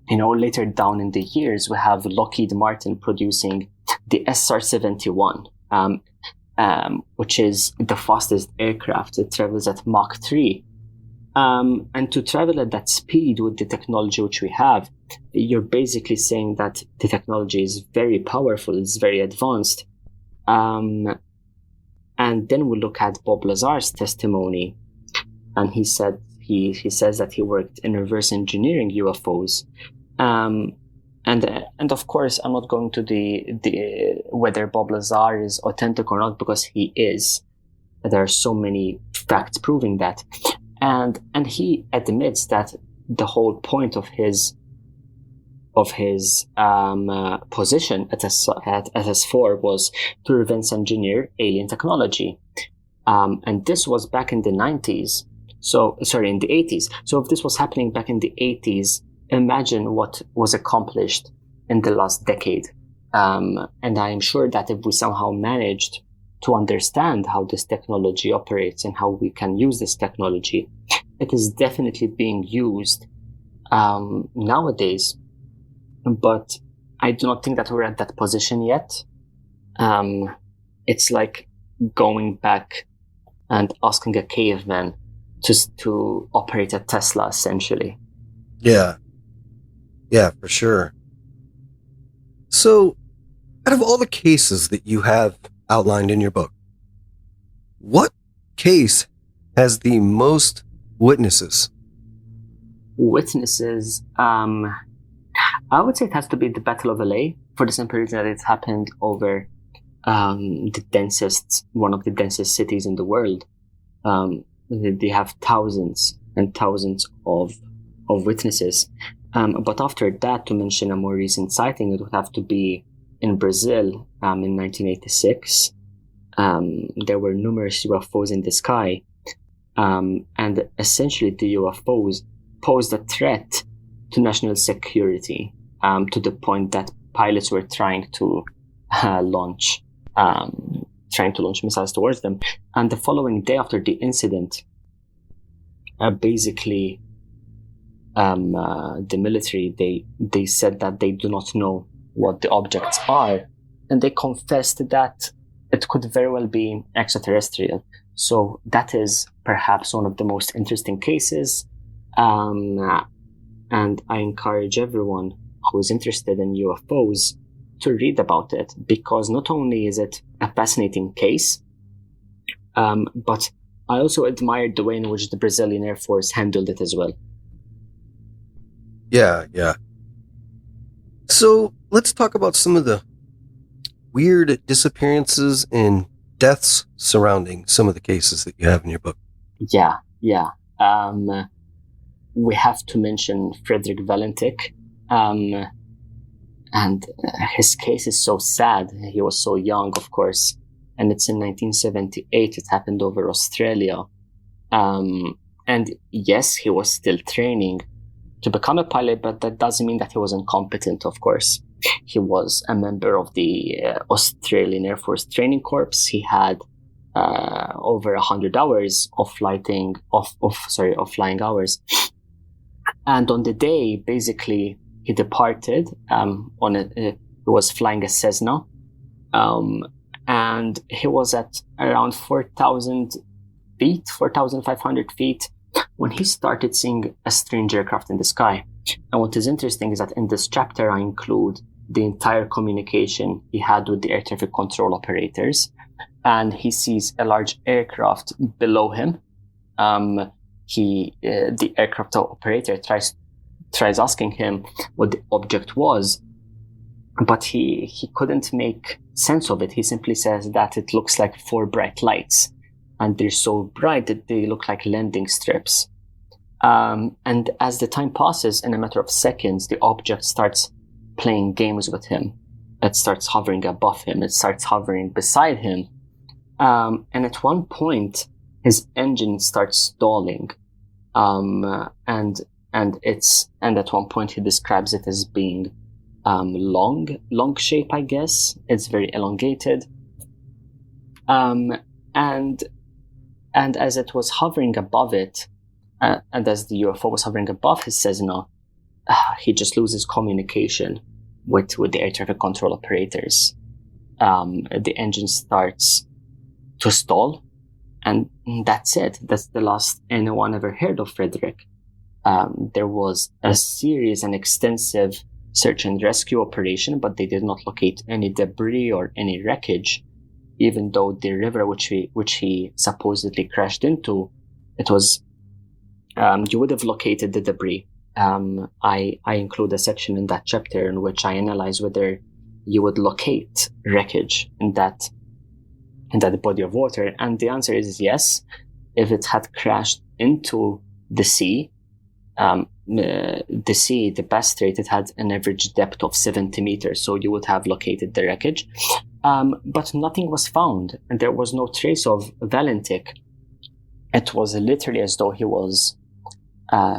later down in the years, we have Lockheed Martin producing the SR-71, which is the fastest aircraft. It travels at Mach 3. And to travel at that speed with the technology which we have, you're basically saying that the technology is very powerful, it's very advanced. And then we look at Bob Lazar's testimony, and he says that he worked in reverse engineering UFOs. And of course, I'm not going to the whether Bob Lazar is authentic or not, because he is. There are so many facts proving that. And he admits that the whole point of his position at SS4 was to reverse engineer alien technology, and this was back in the 90s. In the 80s. So if this was happening back in the 80s, imagine what was accomplished in the last decade. And I am sure that if we somehow managed to understand how this technology operates and how we can use this technology, it is definitely being used nowadays. But I do not think that we're at that position yet. It's like going back and asking a caveman to operate a Tesla, essentially. Yeah, for sure. So, out of all the cases that you have outlined in your book, what case has the most witnesses? Witnesses, I would say it has to be the Battle of LA, for the simple reason that it happened over one of the densest cities in the world. They have thousands and thousands of witnesses. But after that, to mention a more recent sighting, it would have to be in Brazil in 1986. There were numerous UFOs in the sky. And essentially, the UFOs posed a threat to national security, to the point that pilots were trying to launch missiles towards them. And the following day after the incident, basically, the military, they said that they do not know what the objects are, and they confessed that it could very well be extraterrestrial. So that is perhaps one of the most interesting cases, and I encourage everyone who is interested in UFOs to read about it, because not only is it a fascinating case, but I also admired the way in which the Brazilian Air Force handled it as well. Yeah. So let's talk about some of the weird disappearances and deaths surrounding some of the cases that you have in your book. Yeah. We have to mention Frederick Valentik. And his case is so sad. He was so young, of course. And it's in 1978. It happened over Australia. And yes, he was still training to become a pilot, but that doesn't mean that he was incompetent, of course. He was a member of the Australian Air Force Training Corps. He had over 100 hours of flying hours. And on the day, basically, he departed he was flying a Cessna, and he was at around 4,500 feet, when he started seeing a strange aircraft in the sky. And what is interesting is that in this chapter, I include the entire communication he had with the air traffic control operators, and he sees a large aircraft below him, The aircraft operator tries asking him what the object was, but he couldn't make sense of it. He simply says that it looks like 4 bright lights, and they're so bright that they look like landing strips. And as the time passes, in a matter of seconds, the object starts playing games with him. It starts hovering above him. It starts hovering beside him. And at one point, his engine starts stalling. And at one point he describes it as being long shape, I guess. It's very elongated. And as it was hovering above it, and as the UFO was hovering above his Cessna, he just loses communication with the air traffic control operators. The engine starts to stall, and that's it. That's the last anyone ever heard of Frederick. There was a serious and extensive search and rescue operation, but they did not locate any debris or any wreckage, even though the river which he supposedly crashed into, it was, you would have located the debris. I include a section in that chapter in which I analyze whether you would locate wreckage in that body of water, and the answer is yes. If it had crashed into the sea, the best rate, it had an average depth of 70 meters, so you would have located the wreckage. But nothing was found, and there was no trace of Valentik. It was literally as though he was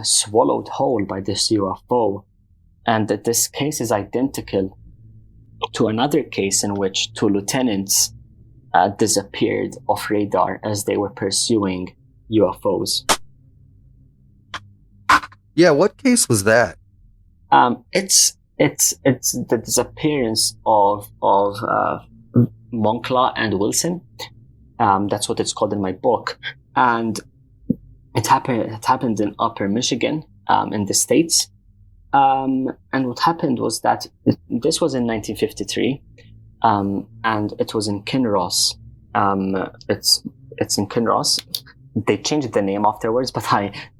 swallowed whole by this UFO. And that this case is identical to another case in which 2 lieutenants disappeared off radar as they were pursuing UFOs. Yeah, what case was that? It's the disappearance of Moncla and Wilson. That's what it's called in my book, and it happened in Upper Michigan, in the States. And what happened was that this was in 1953, and it was in Kinross. It's in Kinross. They changed the name afterwards, but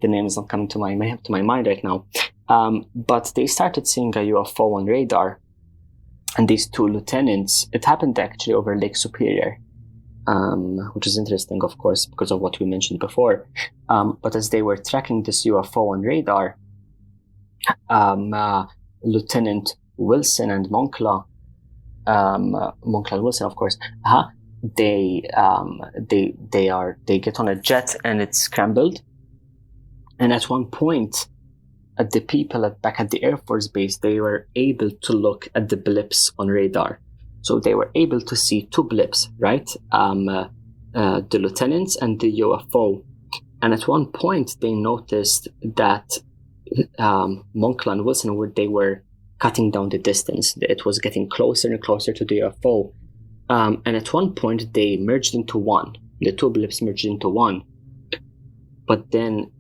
the name is not coming to my mind right now. But they started seeing a UFO on radar, and these 2 lieutenants. It happened actually over Lake Superior, which is interesting, of course, because of what we mentioned before. But as they were tracking this UFO on radar, Lieutenant Wilson and Moncla and Wilson, of course, they get on a jet and it's scrambled. And at one point, the people back at the Air Force Base, they were able to look at the blips on radar. So they were able to see 2 blips, right? The lieutenants and the UFO. And at one point, they noticed that Moncla and Wilson, they were cutting down the distance. It was getting closer and closer to the UFO. And at one point, they merged into one. The 2 blips merged into one. But then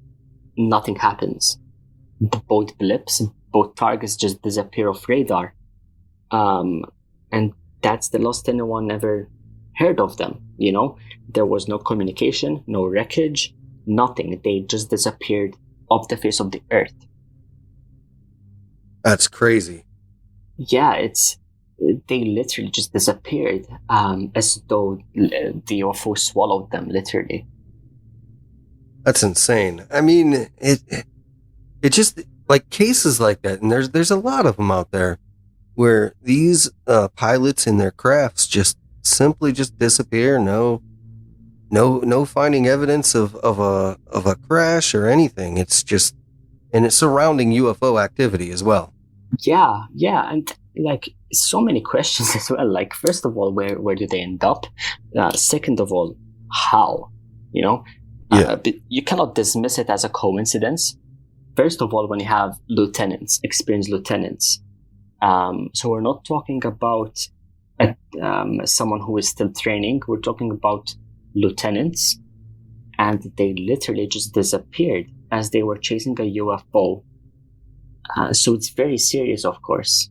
nothing happens. Both blips, both targets just disappear off radar. And that's the last anyone ever heard of them, you know? There was no communication, no wreckage, nothing. They just disappeared off the face of the earth. That's crazy. Yeah, they literally just disappeared, as though the UFO swallowed them, literally. That's insane. I mean, it just, like, cases like that, and there's a lot of them out there where these pilots in their crafts just simply just disappear. No finding evidence of a crash or anything. It's just, and it's surrounding UFO activity as well. Yeah, and like so many questions as well. Like, first of all, where do they end up? Second of all, how? You know, but you cannot dismiss it as a coincidence. First of all, when you have lieutenants, experienced lieutenants, so we're not talking about someone who is still training. We're talking about lieutenants, and they literally just disappeared as they were chasing a UFO. So it's very serious, of course.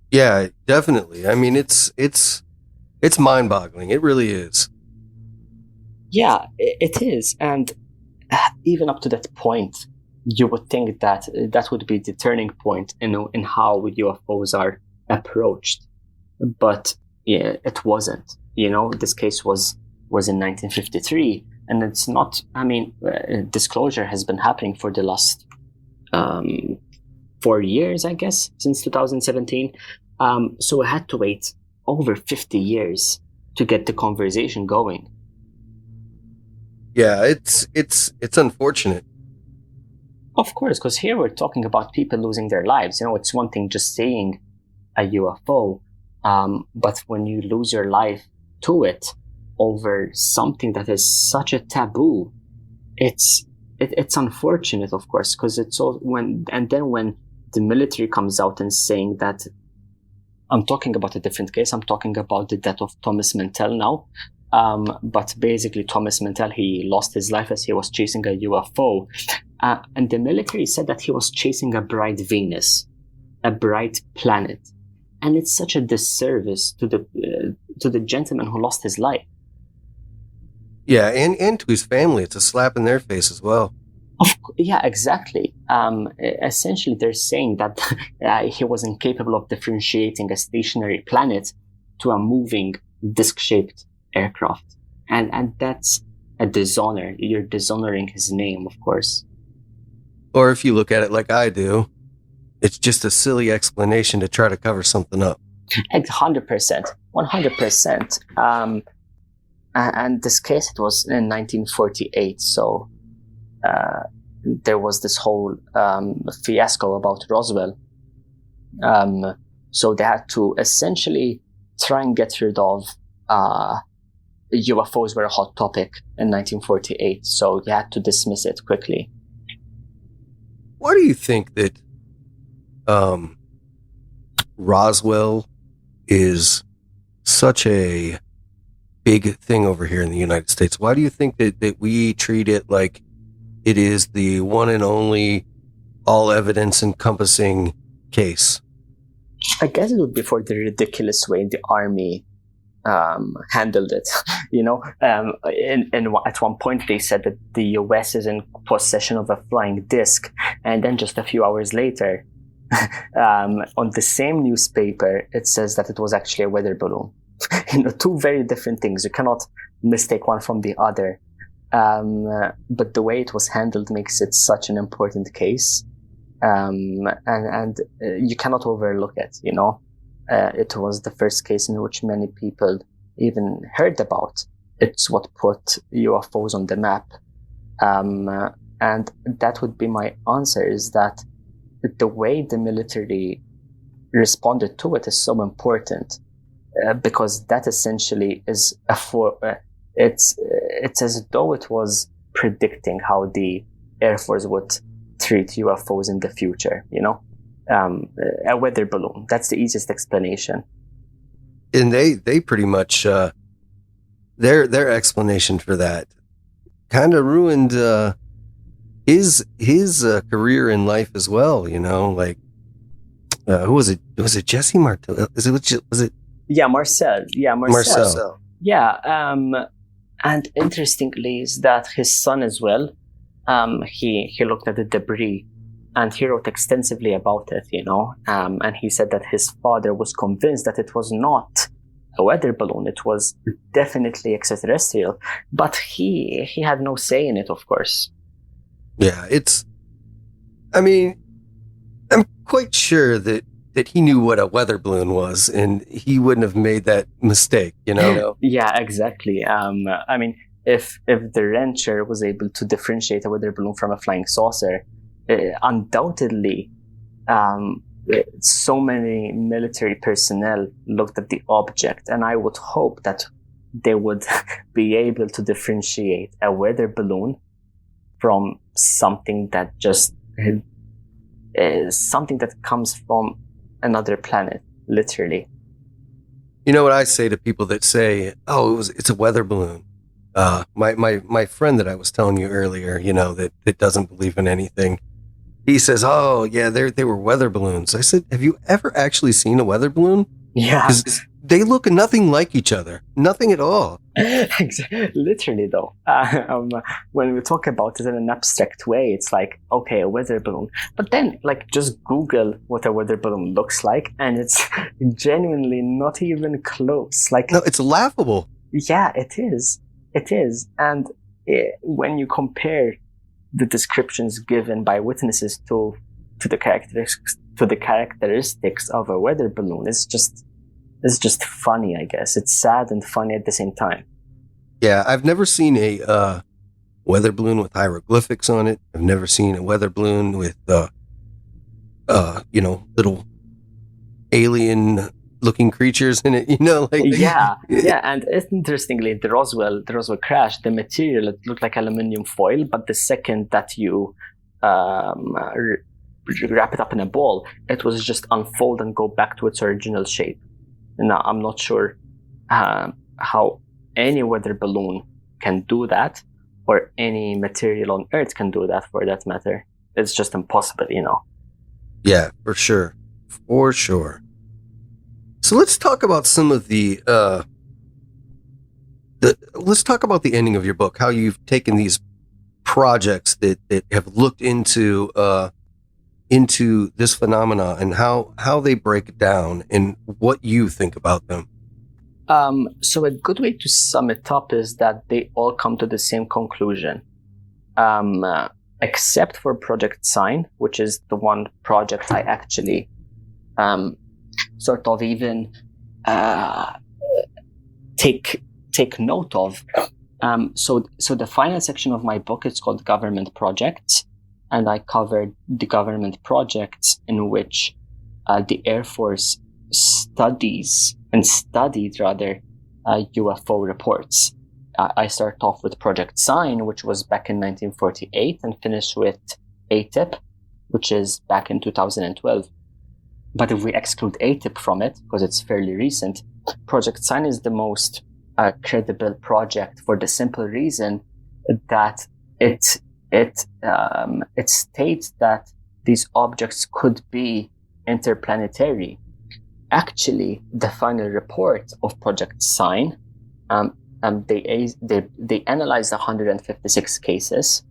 Yeah, definitely. I mean, it's mind-boggling. It really is. Yeah, it is. And even up to that point, you would think that that would be the turning point in how UFOs are approached. But yeah, it wasn't. This case was in 1953, and it's not, disclosure has been happening for the last 4 years, I guess, since 2017. So I had to wait over 50 years to get the conversation going. Yeah, it's unfortunate. Of course, because here we're talking about people losing their lives. It's one thing just saying a UFO, but when you lose your life to it over something that is such a taboo, it's unfortunate, of course, because it's all when the military comes out and saying that, I'm talking about a different case. I'm talking about the death of Thomas Mantell now. But basically, Thomas Mantell, he lost his life as he was chasing a UFO. And the military said that he was chasing a bright Venus, a bright planet. And it's such a disservice to the gentleman who lost his life. Yeah, and to his family. It's a slap in their face as well. Yeah, exactly. Essentially, they're saying that he was incapable of differentiating a stationary planet to a moving disc-shaped aircraft. And that's a dishonor. You're dishonoring his name, of course. Or if you look at it like I do, it's just a silly explanation to try to cover something up. 100%. 100%. And this case, it was in 1948, so there was this whole fiasco about Roswell. So they had to essentially try and get rid of UFOs were a hot topic in 1948, so they had to dismiss it quickly. Why do you think that Roswell is such a big thing over here in the United States? Why do you think that we treat it like it is the one and only all evidence encompassing case? I guess it would be for the ridiculous way the Army handled it. At one point they said that the US is in possession of a flying disc, and then just a few hours later, on the same newspaper, it says that it was actually a weather balloon. Two very different things. You cannot mistake one from the other. But the way it was handled makes it such an important case, and you cannot overlook it. It was the first case in which many people even heard about. It's what put UFOs on the map. And that would be my answer, is that the way the military responded to it is so important, because that essentially is it's as though it was predicting how the Air Force would treat UFOs in the future, a weather balloon. That's the easiest explanation. And they pretty much their explanation for that kind of ruined his career in life as well. Like who was it? Was it Jesse Martel? Was it? Yeah, Marcel. Yeah, Marcel. Yeah. And interestingly is that his son as well. He looked at the debris. And he wrote extensively about it, and he said that his father was convinced that it was not a weather balloon. It was definitely extraterrestrial, but he had no say in it, of course. Yeah, I'm quite sure that he knew what a weather balloon was, and he wouldn't have made that mistake, Yeah, exactly. If the rancher was able to differentiate a weather balloon from a flying saucer, undoubtedly, so many military personnel looked at the object, and I would hope that they would be able to differentiate a weather balloon from something that just is something that comes from another planet, literally. You know what I say to people that say, "Oh, it's a weather balloon." My friend that I was telling you earlier, that doesn't believe in anything. He says, "Oh, yeah, they were weather balloons." I said, "Have you ever actually seen a weather balloon?" Yeah. they look nothing like each other. Nothing at all. Literally, though. When we talk about it in an abstract way, it's like, okay, a weather balloon. But then, like, just Google what a weather balloon looks like, and it's genuinely not even close. Like, no, it's laughable. Yeah, it is. It is. And when you compare the descriptions given by witnesses to the characteristics of a weather balloon, it's just funny, I guess. It's sad and funny at the same time. Yeah, I've never seen a weather balloon with hieroglyphics on it. I've never seen a weather balloon with little alien looking creatures in it, yeah. And interestingly, the Roswell crash, the material, it looked like aluminum foil, but the second that you wrap it up in a ball, it was just unfold and go back to its original shape. Now, I'm not sure how any weather balloon can do that, or any material on Earth can do that, for that matter. It's just impossible, Yeah, for sure. For sure. So let's talk about some of let's talk about the ending of your book, how you've taken these projects that have looked into this phenomena and how they break down and what you think about them. So a good way to sum it up is that they all come to the same conclusion, except for Project Sign, which is the one project I actually sort of even take note of. So the final section of my book is called Government Projects, and I covered the government projects in which the Air Force studied UFO reports. I start off with Project Sign, which was back in 1948, and finish with ATIP, which is back in 2012. But if we exclude ATIP from it, because it's fairly recent, Project Sign is the most credible project for the simple reason that it states that these objects could be interplanetary. Actually, the final report of Project Sign, they analyzed 156 cases,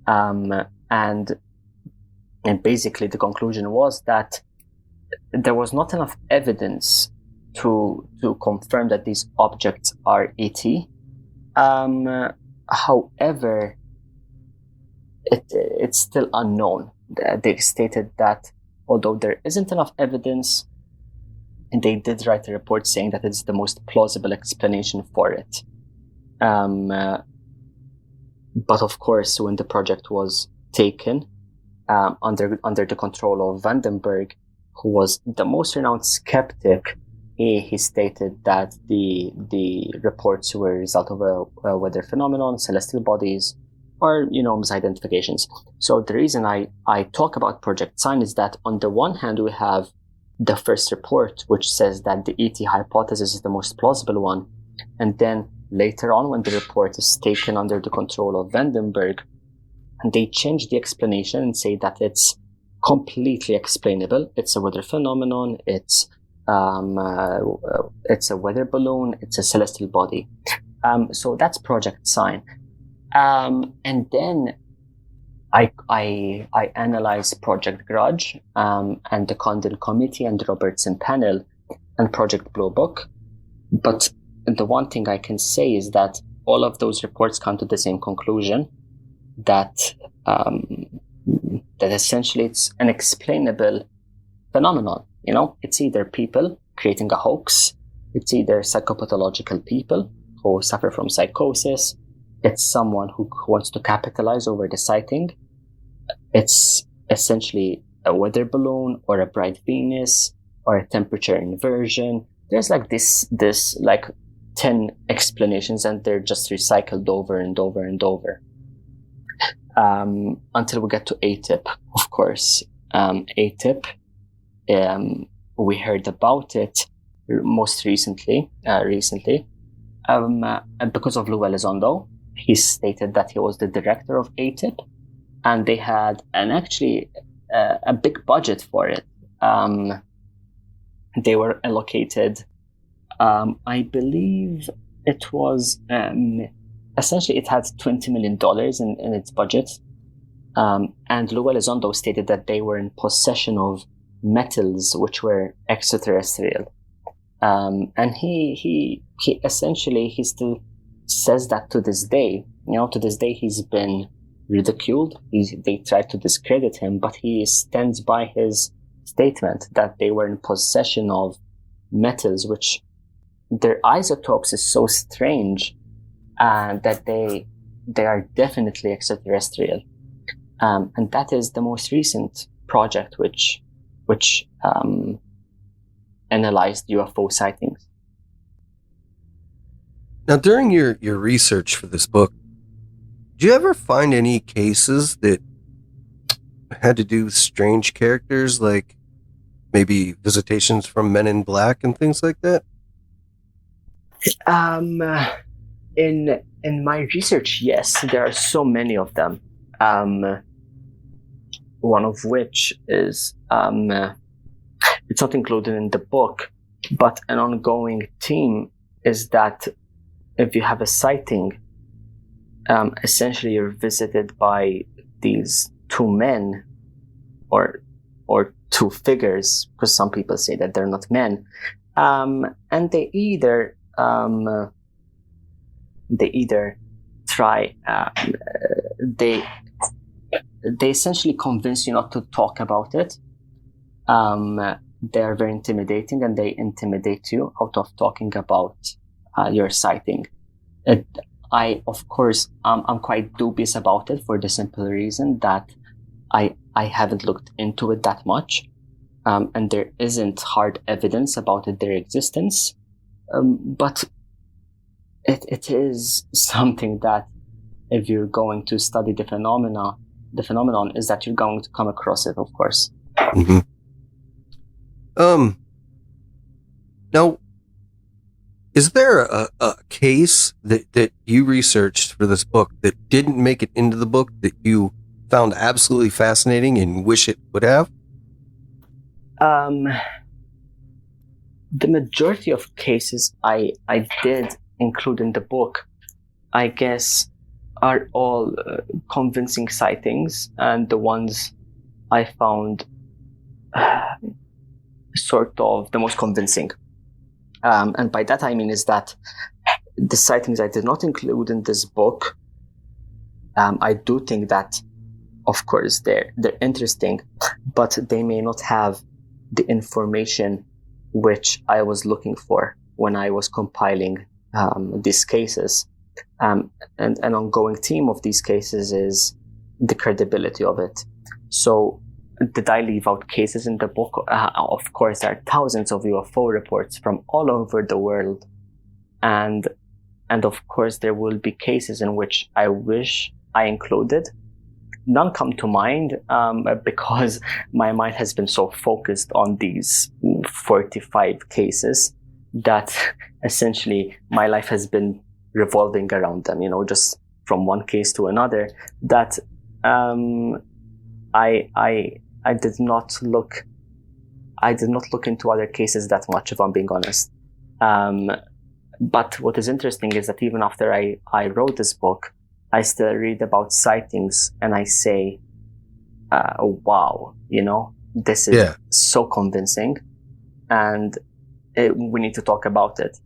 and basically the conclusion was that there was not enough evidence to confirm that these objects are ET. However, it's still unknown. They stated that although there isn't enough evidence, they did write a report saying that it's the most plausible explanation for it. But of course, when the project was taken under the control of Vandenberg, who was the most renowned skeptic, he stated that the reports were a result of a weather phenomenon, celestial bodies, or misidentifications. So the reason I talk about Project Sign is that on the one hand we have the first report, which says that the ET hypothesis is the most plausible one, and then later on, when the report is taken under the control of Vandenberg, they change the explanation and say that it's completely explainable. It's a weather phenomenon. It's a weather balloon. It's a celestial body. So that's Project Sign. And then I analyzed Project Grudge and the Condon Committee and the Robertson Panel and Project Blue Book. But the one thing I can say is that all of those reports come to the same conclusion, that essentially it's an explainable phenomenon. It's either people creating a hoax, it's either psychopathological people who suffer from psychosis, it's someone who wants to capitalize over the sighting, it's essentially a weather balloon or a bright Venus or a temperature inversion. There's like this like 10 explanations, and they're just recycled over and over and over. Until we get to ATIP, of course. ATIP, we heard about it most recently, because of Lou Elizondo. He stated that he was the director of ATIP, and they had a big budget for it. They were allocated I believe it was essentially it had $20 million in its budget. And Lou Elizondo stated that they were in possession of metals which were extraterrestrial. And he essentially still says that to this day. To this day he's been ridiculed. They tried to discredit him, but he stands by his statement that they were in possession of metals which their isotopes is so strange that they are definitely extraterrestrial. And that is the most recent project which analyzed UFO sightings. Now, during your research for this book, did you ever find any cases that had to do with strange characters, like maybe visitations from Men in Black and things like that? In my research, yes, there are so many of them. One of which is it's not included in the book, but an ongoing theme is that if you have a sighting, essentially you're visited by these two men or two figures, because some people say that they're not men, and they either try they essentially convince you not to talk about it. They are very intimidating, and they intimidate you out of talking about your sighting. I'm quite dubious about it for the simple reason that I haven't looked into it that much, and there isn't hard evidence about their existence. But it is something that, if you're going to study the phenomenon is that you're going to come across it, of course. Mm-hmm. Now, is there a case that you researched for this book that didn't make it into the book that you found absolutely fascinating and wish it would have? The majority of cases I did include in the book, I guess, are all convincing sightings, and the ones I found sort of the most convincing. And by that I mean is that the sightings I did not include in this book, I do think that, of course, they're interesting, but they may not have the information which I was looking for when I was compiling these cases. And an ongoing theme of these cases is the credibility of it. So did I leave out cases in the book? Of course, there are thousands of UFO reports from all over the world. And of course, there will be cases in which I wish I included. None come to mind because my mind has been so focused on these 45 cases that essentially my life has been revolving around them, just from one case to another, that I did not look into other cases that much, if I'm being honest. But what is interesting is that even after I wrote this book, I still read about sightings and I say, wow, this is so convincing, and we need to talk about it.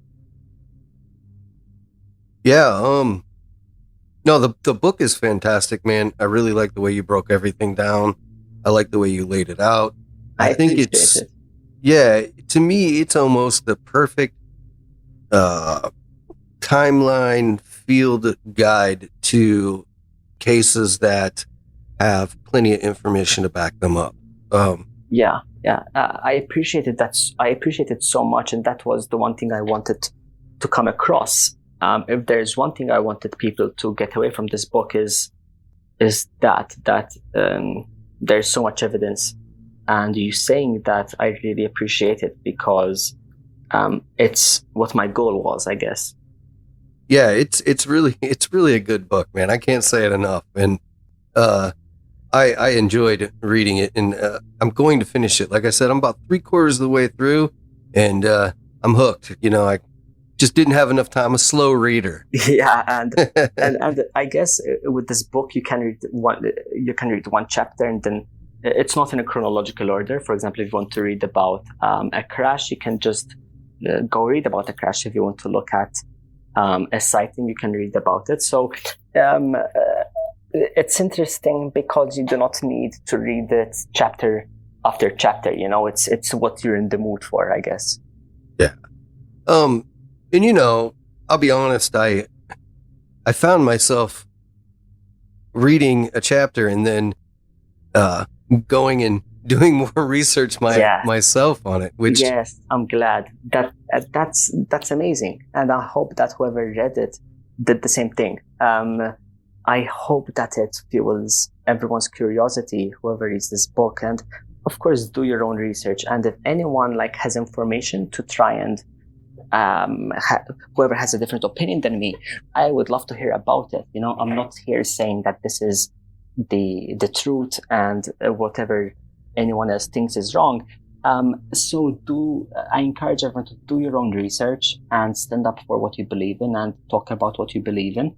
Yeah, no, the book is fantastic, man. I really like the way you broke everything down. I like the way you laid it out. I think it's, to me, it's almost the perfect timeline field guide to cases that have plenty of information to back them up. I appreciated that. I appreciated so much, and that was the one thing I wanted to come across. If there's one thing I wanted people to get away from this book is that there's so much evidence, and you saying that, I really appreciate it, because it's what my goal was, I guess. Yeah, it's really a good book, man. I can't say it enough, and I enjoyed reading it, and I'm going to finish it. Like I said, I'm about 3/4 of the way through, and I'm hooked. Just didn't have enough time. A slow reader. Yeah, and I guess with this book you can read one chapter, and then it's not in a chronological order. For example, if you want to read about a crash, you can just go read about the crash. If you want to look at a sighting, you can read about it. So it's interesting because you do not need to read it chapter after chapter. You know, it's what you're in the mood for, I guess. Yeah. And you know, I'll be honest, I found myself reading a chapter and then going and doing more research myself on it. Which yes, I'm glad that's amazing, and I hope that whoever read it did the same thing. I hope that it fuels everyone's curiosity, whoever reads this book, and of course do your own research. And if anyone has information to try and whoever has a different opinion than me, I would love to hear about it. You know, I'm not here saying that this is the truth and whatever anyone else thinks is wrong. So I encourage everyone to do your own research and stand up for what you believe in and talk about what you believe in.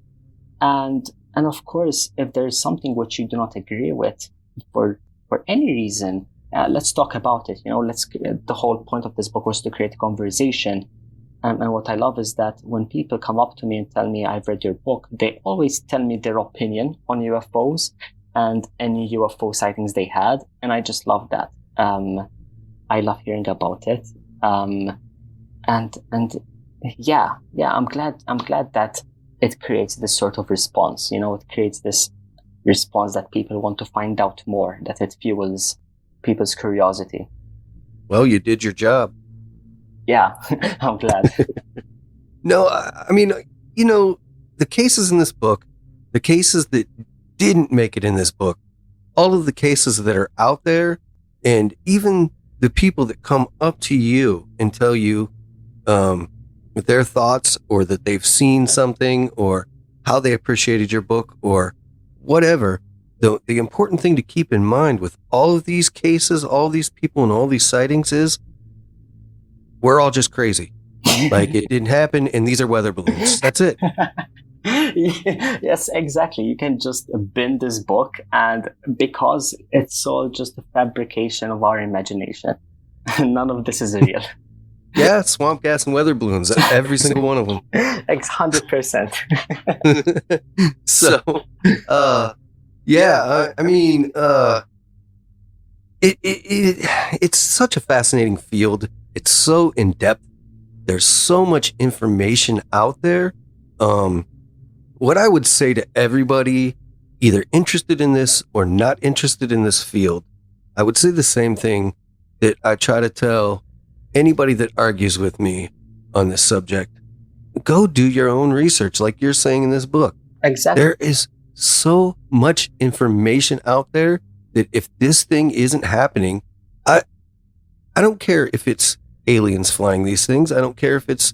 And of course, if there's something which you do not agree with for any reason, let's talk about it. You know, the whole point of this book was to create a conversation. And what I love is that when people come up to me and tell me, I've read your book, they always tell me their opinion on UFOs and any UFO sightings they had. And I just love that. I love hearing about it. And yeah, I'm glad that it creates this sort of response. You know, it creates this response that people want to find out more, that it fuels people's curiosity. Well, you did your job. Yeah, I'm glad. No, I mean, you know, the cases in this book, the cases that didn't make it in this book, all of the cases that are out there, and even the people that come up to you and tell you their thoughts, or that they've seen something, or how they appreciated your book, or whatever. The important thing to keep in mind with all of these cases, all these people, and all these sightings is we're all just crazy. It didn't happen, and these are weather balloons. That's it. Yes, exactly. You can just bin this book, and because it's all just a fabrication of our imagination, none of this is real. Yeah, swamp gas and weather balloons, every single one of them. 100%. So, yeah, I mean, it's such a fascinating field. It's so in depth. There's so much information out there. What I would say to everybody, either interested in this or not interested in this field, I would say the same thing that I try to tell anybody that argues with me on this subject. Go do your own research, like you're saying in this book. Exactly. There is so much information out there that if this thing isn't happening, I don't care if it's aliens flying these things. I don't care if it's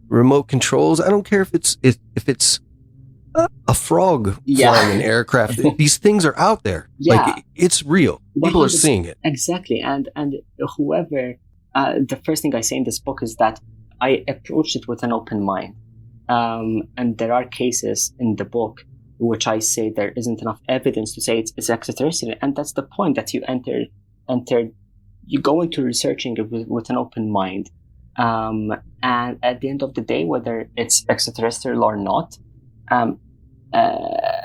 remote controls. I don't care if it's a frog flying an aircraft. These things are out there. Yeah. It's real. People are seeing it. Exactly. And whoever, the first thing I say in this book is that I approached it with an open mind. And there are cases in the book which I say there isn't enough evidence to say it's extraterrestrial. And that's the point, that you you go into researching it with an open mind. And at the end of the day, whether it's extraterrestrial or not,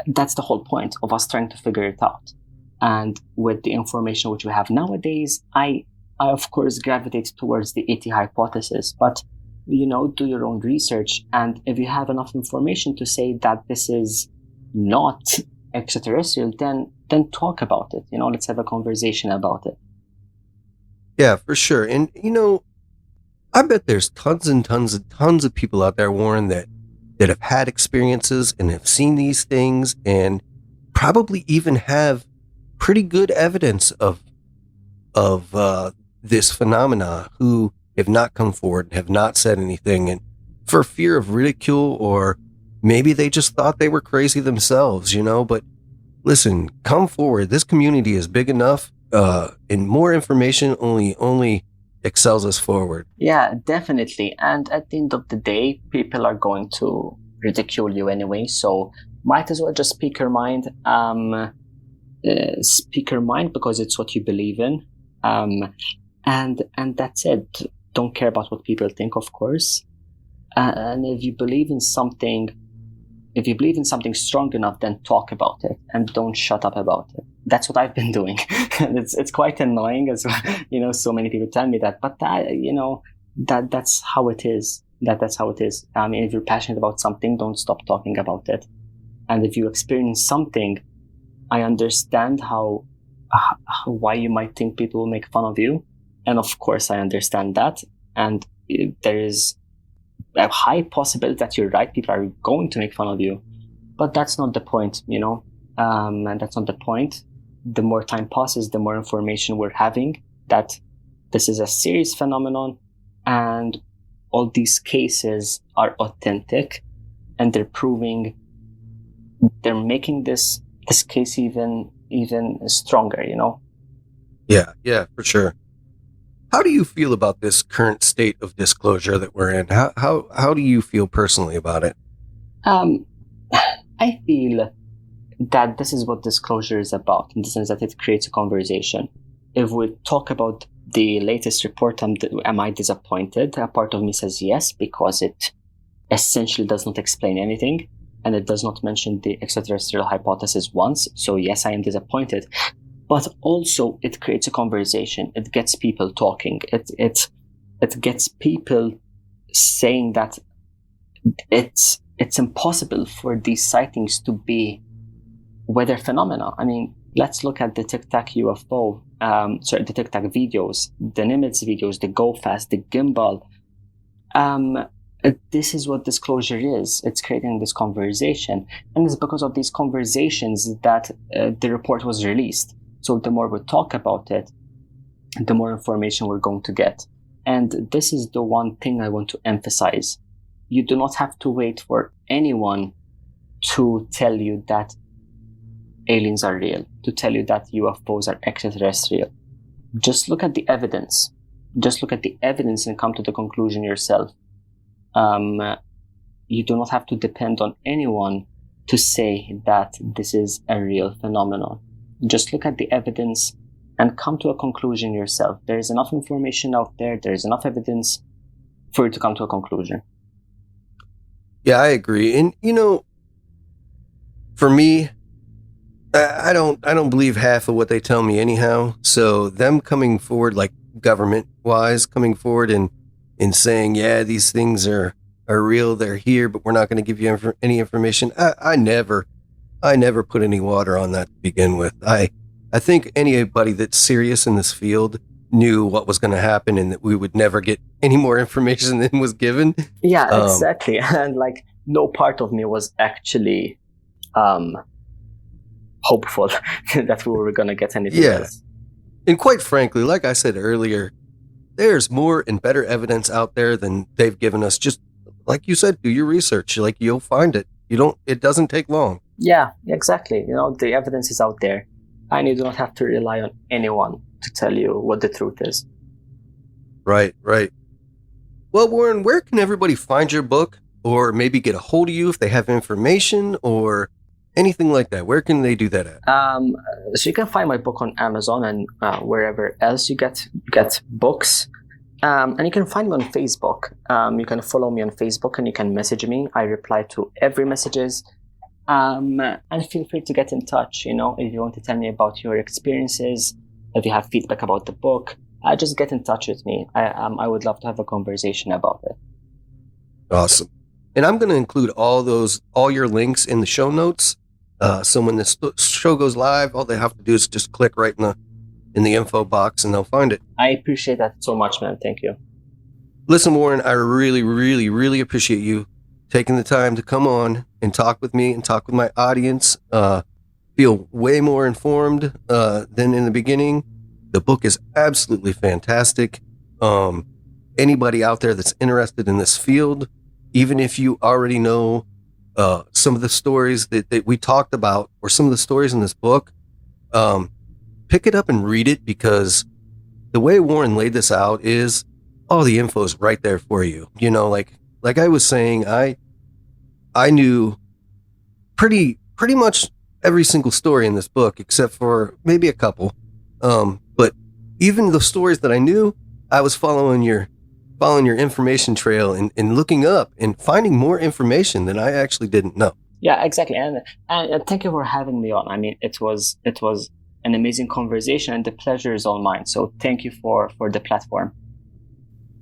that's the whole point of us trying to figure it out. And with the information which we have nowadays, I of course gravitate towards the ET hypothesis. But, you know, do your own research. And if you have enough information to say that this is not extraterrestrial, then talk about it. You know, let's have a conversation about it. Yeah, for sure. And, you know, I bet there's tons and tons and tons of people out there, Warren, that have had experiences and have seen these things and probably even have pretty good evidence of this phenomena, who have not come forward, have not said anything, and for fear of ridicule, or maybe they just thought they were crazy themselves, you know. But listen, come forward. This community is big enough, and more information only excels us forward. Yeah, definitely. And at the end of the day, people are going to ridicule you anyway, so might as well just speak your mind. Speak your mind because it's what you believe in. And that's it. Don't care about what people think, of course. And if you believe in something strong enough, then talk about it and don't shut up about it. That's what I've been doing. It's quite annoying as well. So many people tell me that, but that's how it is. That's how it is. I mean, if you're passionate about something, don't stop talking about it. And if you experience something, I understand why you might think people will make fun of you. And of course, I understand that. And there is a high possibility that you're right. People are going to make fun of you. But that's not the point, and that's not the point. The more time passes, the more information we're having that this is a serious phenomenon and all these cases are authentic, and they're making this case even stronger, Yeah, for sure. How do you feel about this current state of disclosure that we're in? How do you feel personally about it? I feel that this is what disclosure is about, in the sense that it creates a conversation. If we talk about the latest report, am I disappointed? A part of me says yes, because it essentially does not explain anything, and it does not mention the extraterrestrial hypothesis once. So yes, I am disappointed. But also, it creates a conversation. It gets people talking. It gets people saying that it's impossible for these sightings to be weather phenomena. I mean, let's look at the Tic Tac UFO, the Tic Tac videos, the Nimitz videos, the Go Fast, the gimbal. This is what disclosure is. It's creating this conversation. And it's because of these conversations that the report was released. So the more we talk about it, the more information we're going to get. And this is the one thing I want to emphasize. You do not have to wait for anyone to tell you that aliens are real, to tell you that UFOs are extraterrestrial. Just look at the evidence. Just look at the evidence and come to the conclusion yourself. You do not have to depend on anyone to say that this is a real phenomenon. Just look at the evidence and come to a conclusion yourself. There is enough information out there. There is enough evidence for you to come to a conclusion. Yeah, I agree. And for me, I don't believe half of what they tell me anyhow. So them coming forward, like government wise, coming forward and saying, yeah, these things are real, they're here, but we're not going to give you any information. I never put any water on that to begin with. I think anybody that's serious in this field knew what was going to happen and that we would never get any more information than was given. Yeah, exactly. And no part of me was actually hopeful that we were going to get anything else. And quite frankly, like I said earlier, there's more and better evidence out there than they've given us. Just like you said, do your research. You'll find it. It doesn't take long. Yeah, exactly. The evidence is out there, and you do not have to rely on anyone to tell you what the truth is. Right. Well, Warren, where can everybody find your book, or maybe get a hold of you if they have information or anything like that? Where can they do that at? So you can find my book on Amazon and wherever else you get books. And you can find me on Facebook. You can follow me on Facebook and you can message me. I reply to every messages. And feel free to get in touch. If you want to tell me about your experiences, if you have feedback about the book, just get in touch with me. I would love to have a conversation about it. Awesome. And I'm going to include all your links in the show notes. So when this show goes live, all they have to do is just click right in the info box and they'll find it. I appreciate that so much, man. Thank you. Listen, Warren, I really, really, really appreciate you taking the time to come on and talk with me and talk with my audience. Feel way more informed than in the beginning. The book is absolutely fantastic. Anybody out there that's interested in this field, even if you already know some of the stories that we talked about or some of the stories in this book, pick it up and read it, because the way Warren laid this out is all the info is right there for you. You know, like I was saying, I knew pretty much every single story in this book, except for maybe a couple. But even the stories that I knew, I was following your information trail and looking up and finding more information that I actually didn't know. Yeah, exactly. And thank you for having me on. I mean, it was an amazing conversation, and the pleasure is all mine. So thank you for the platform.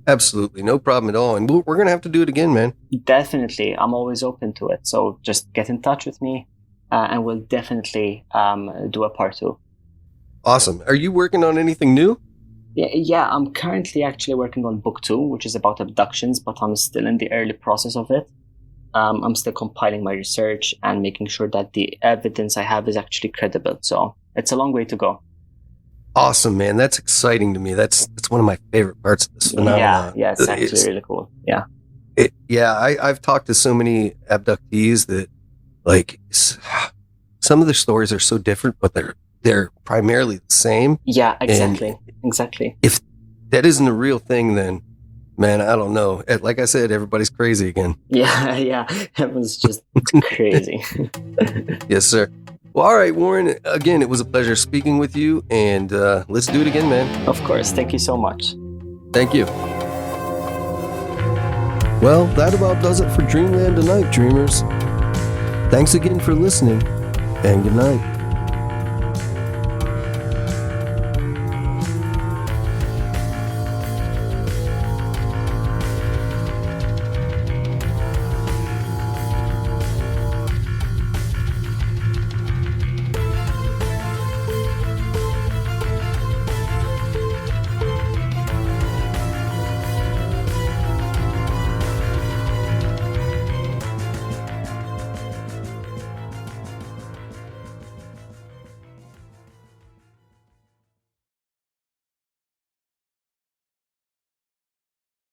Absolutely. No problem at all. And we're going to have to do it again, man. Definitely. I'm always open to it. So just get in touch with me and we'll definitely do a part 2. Awesome. Are you working on anything new? Yeah, I'm currently actually working on book 2, which is about abductions, but I'm still in the early process of it. I'm still compiling my research and making sure that the evidence I have is actually credible. So it's a long way to go. Awesome, man. That's exciting to me. That's one of my favorite parts of this phenomenon. Yeah, it's actually really cool. Yeah. I've talked to so many abductees that, like, some of their stories are so different, but they're primarily the same. Yeah, exactly. Exactly. If that isn't a real thing, then, man, I don't know. Like I said, everybody's crazy again. Yeah. It was just crazy. Yes, sir. Well, all right, Warren, again, it was a pleasure speaking with you, and let's do it again, man. Of course. Thank you so much. Thank you. Well, that about does it for Dreamland tonight, dreamers. Thanks again for listening, and good night.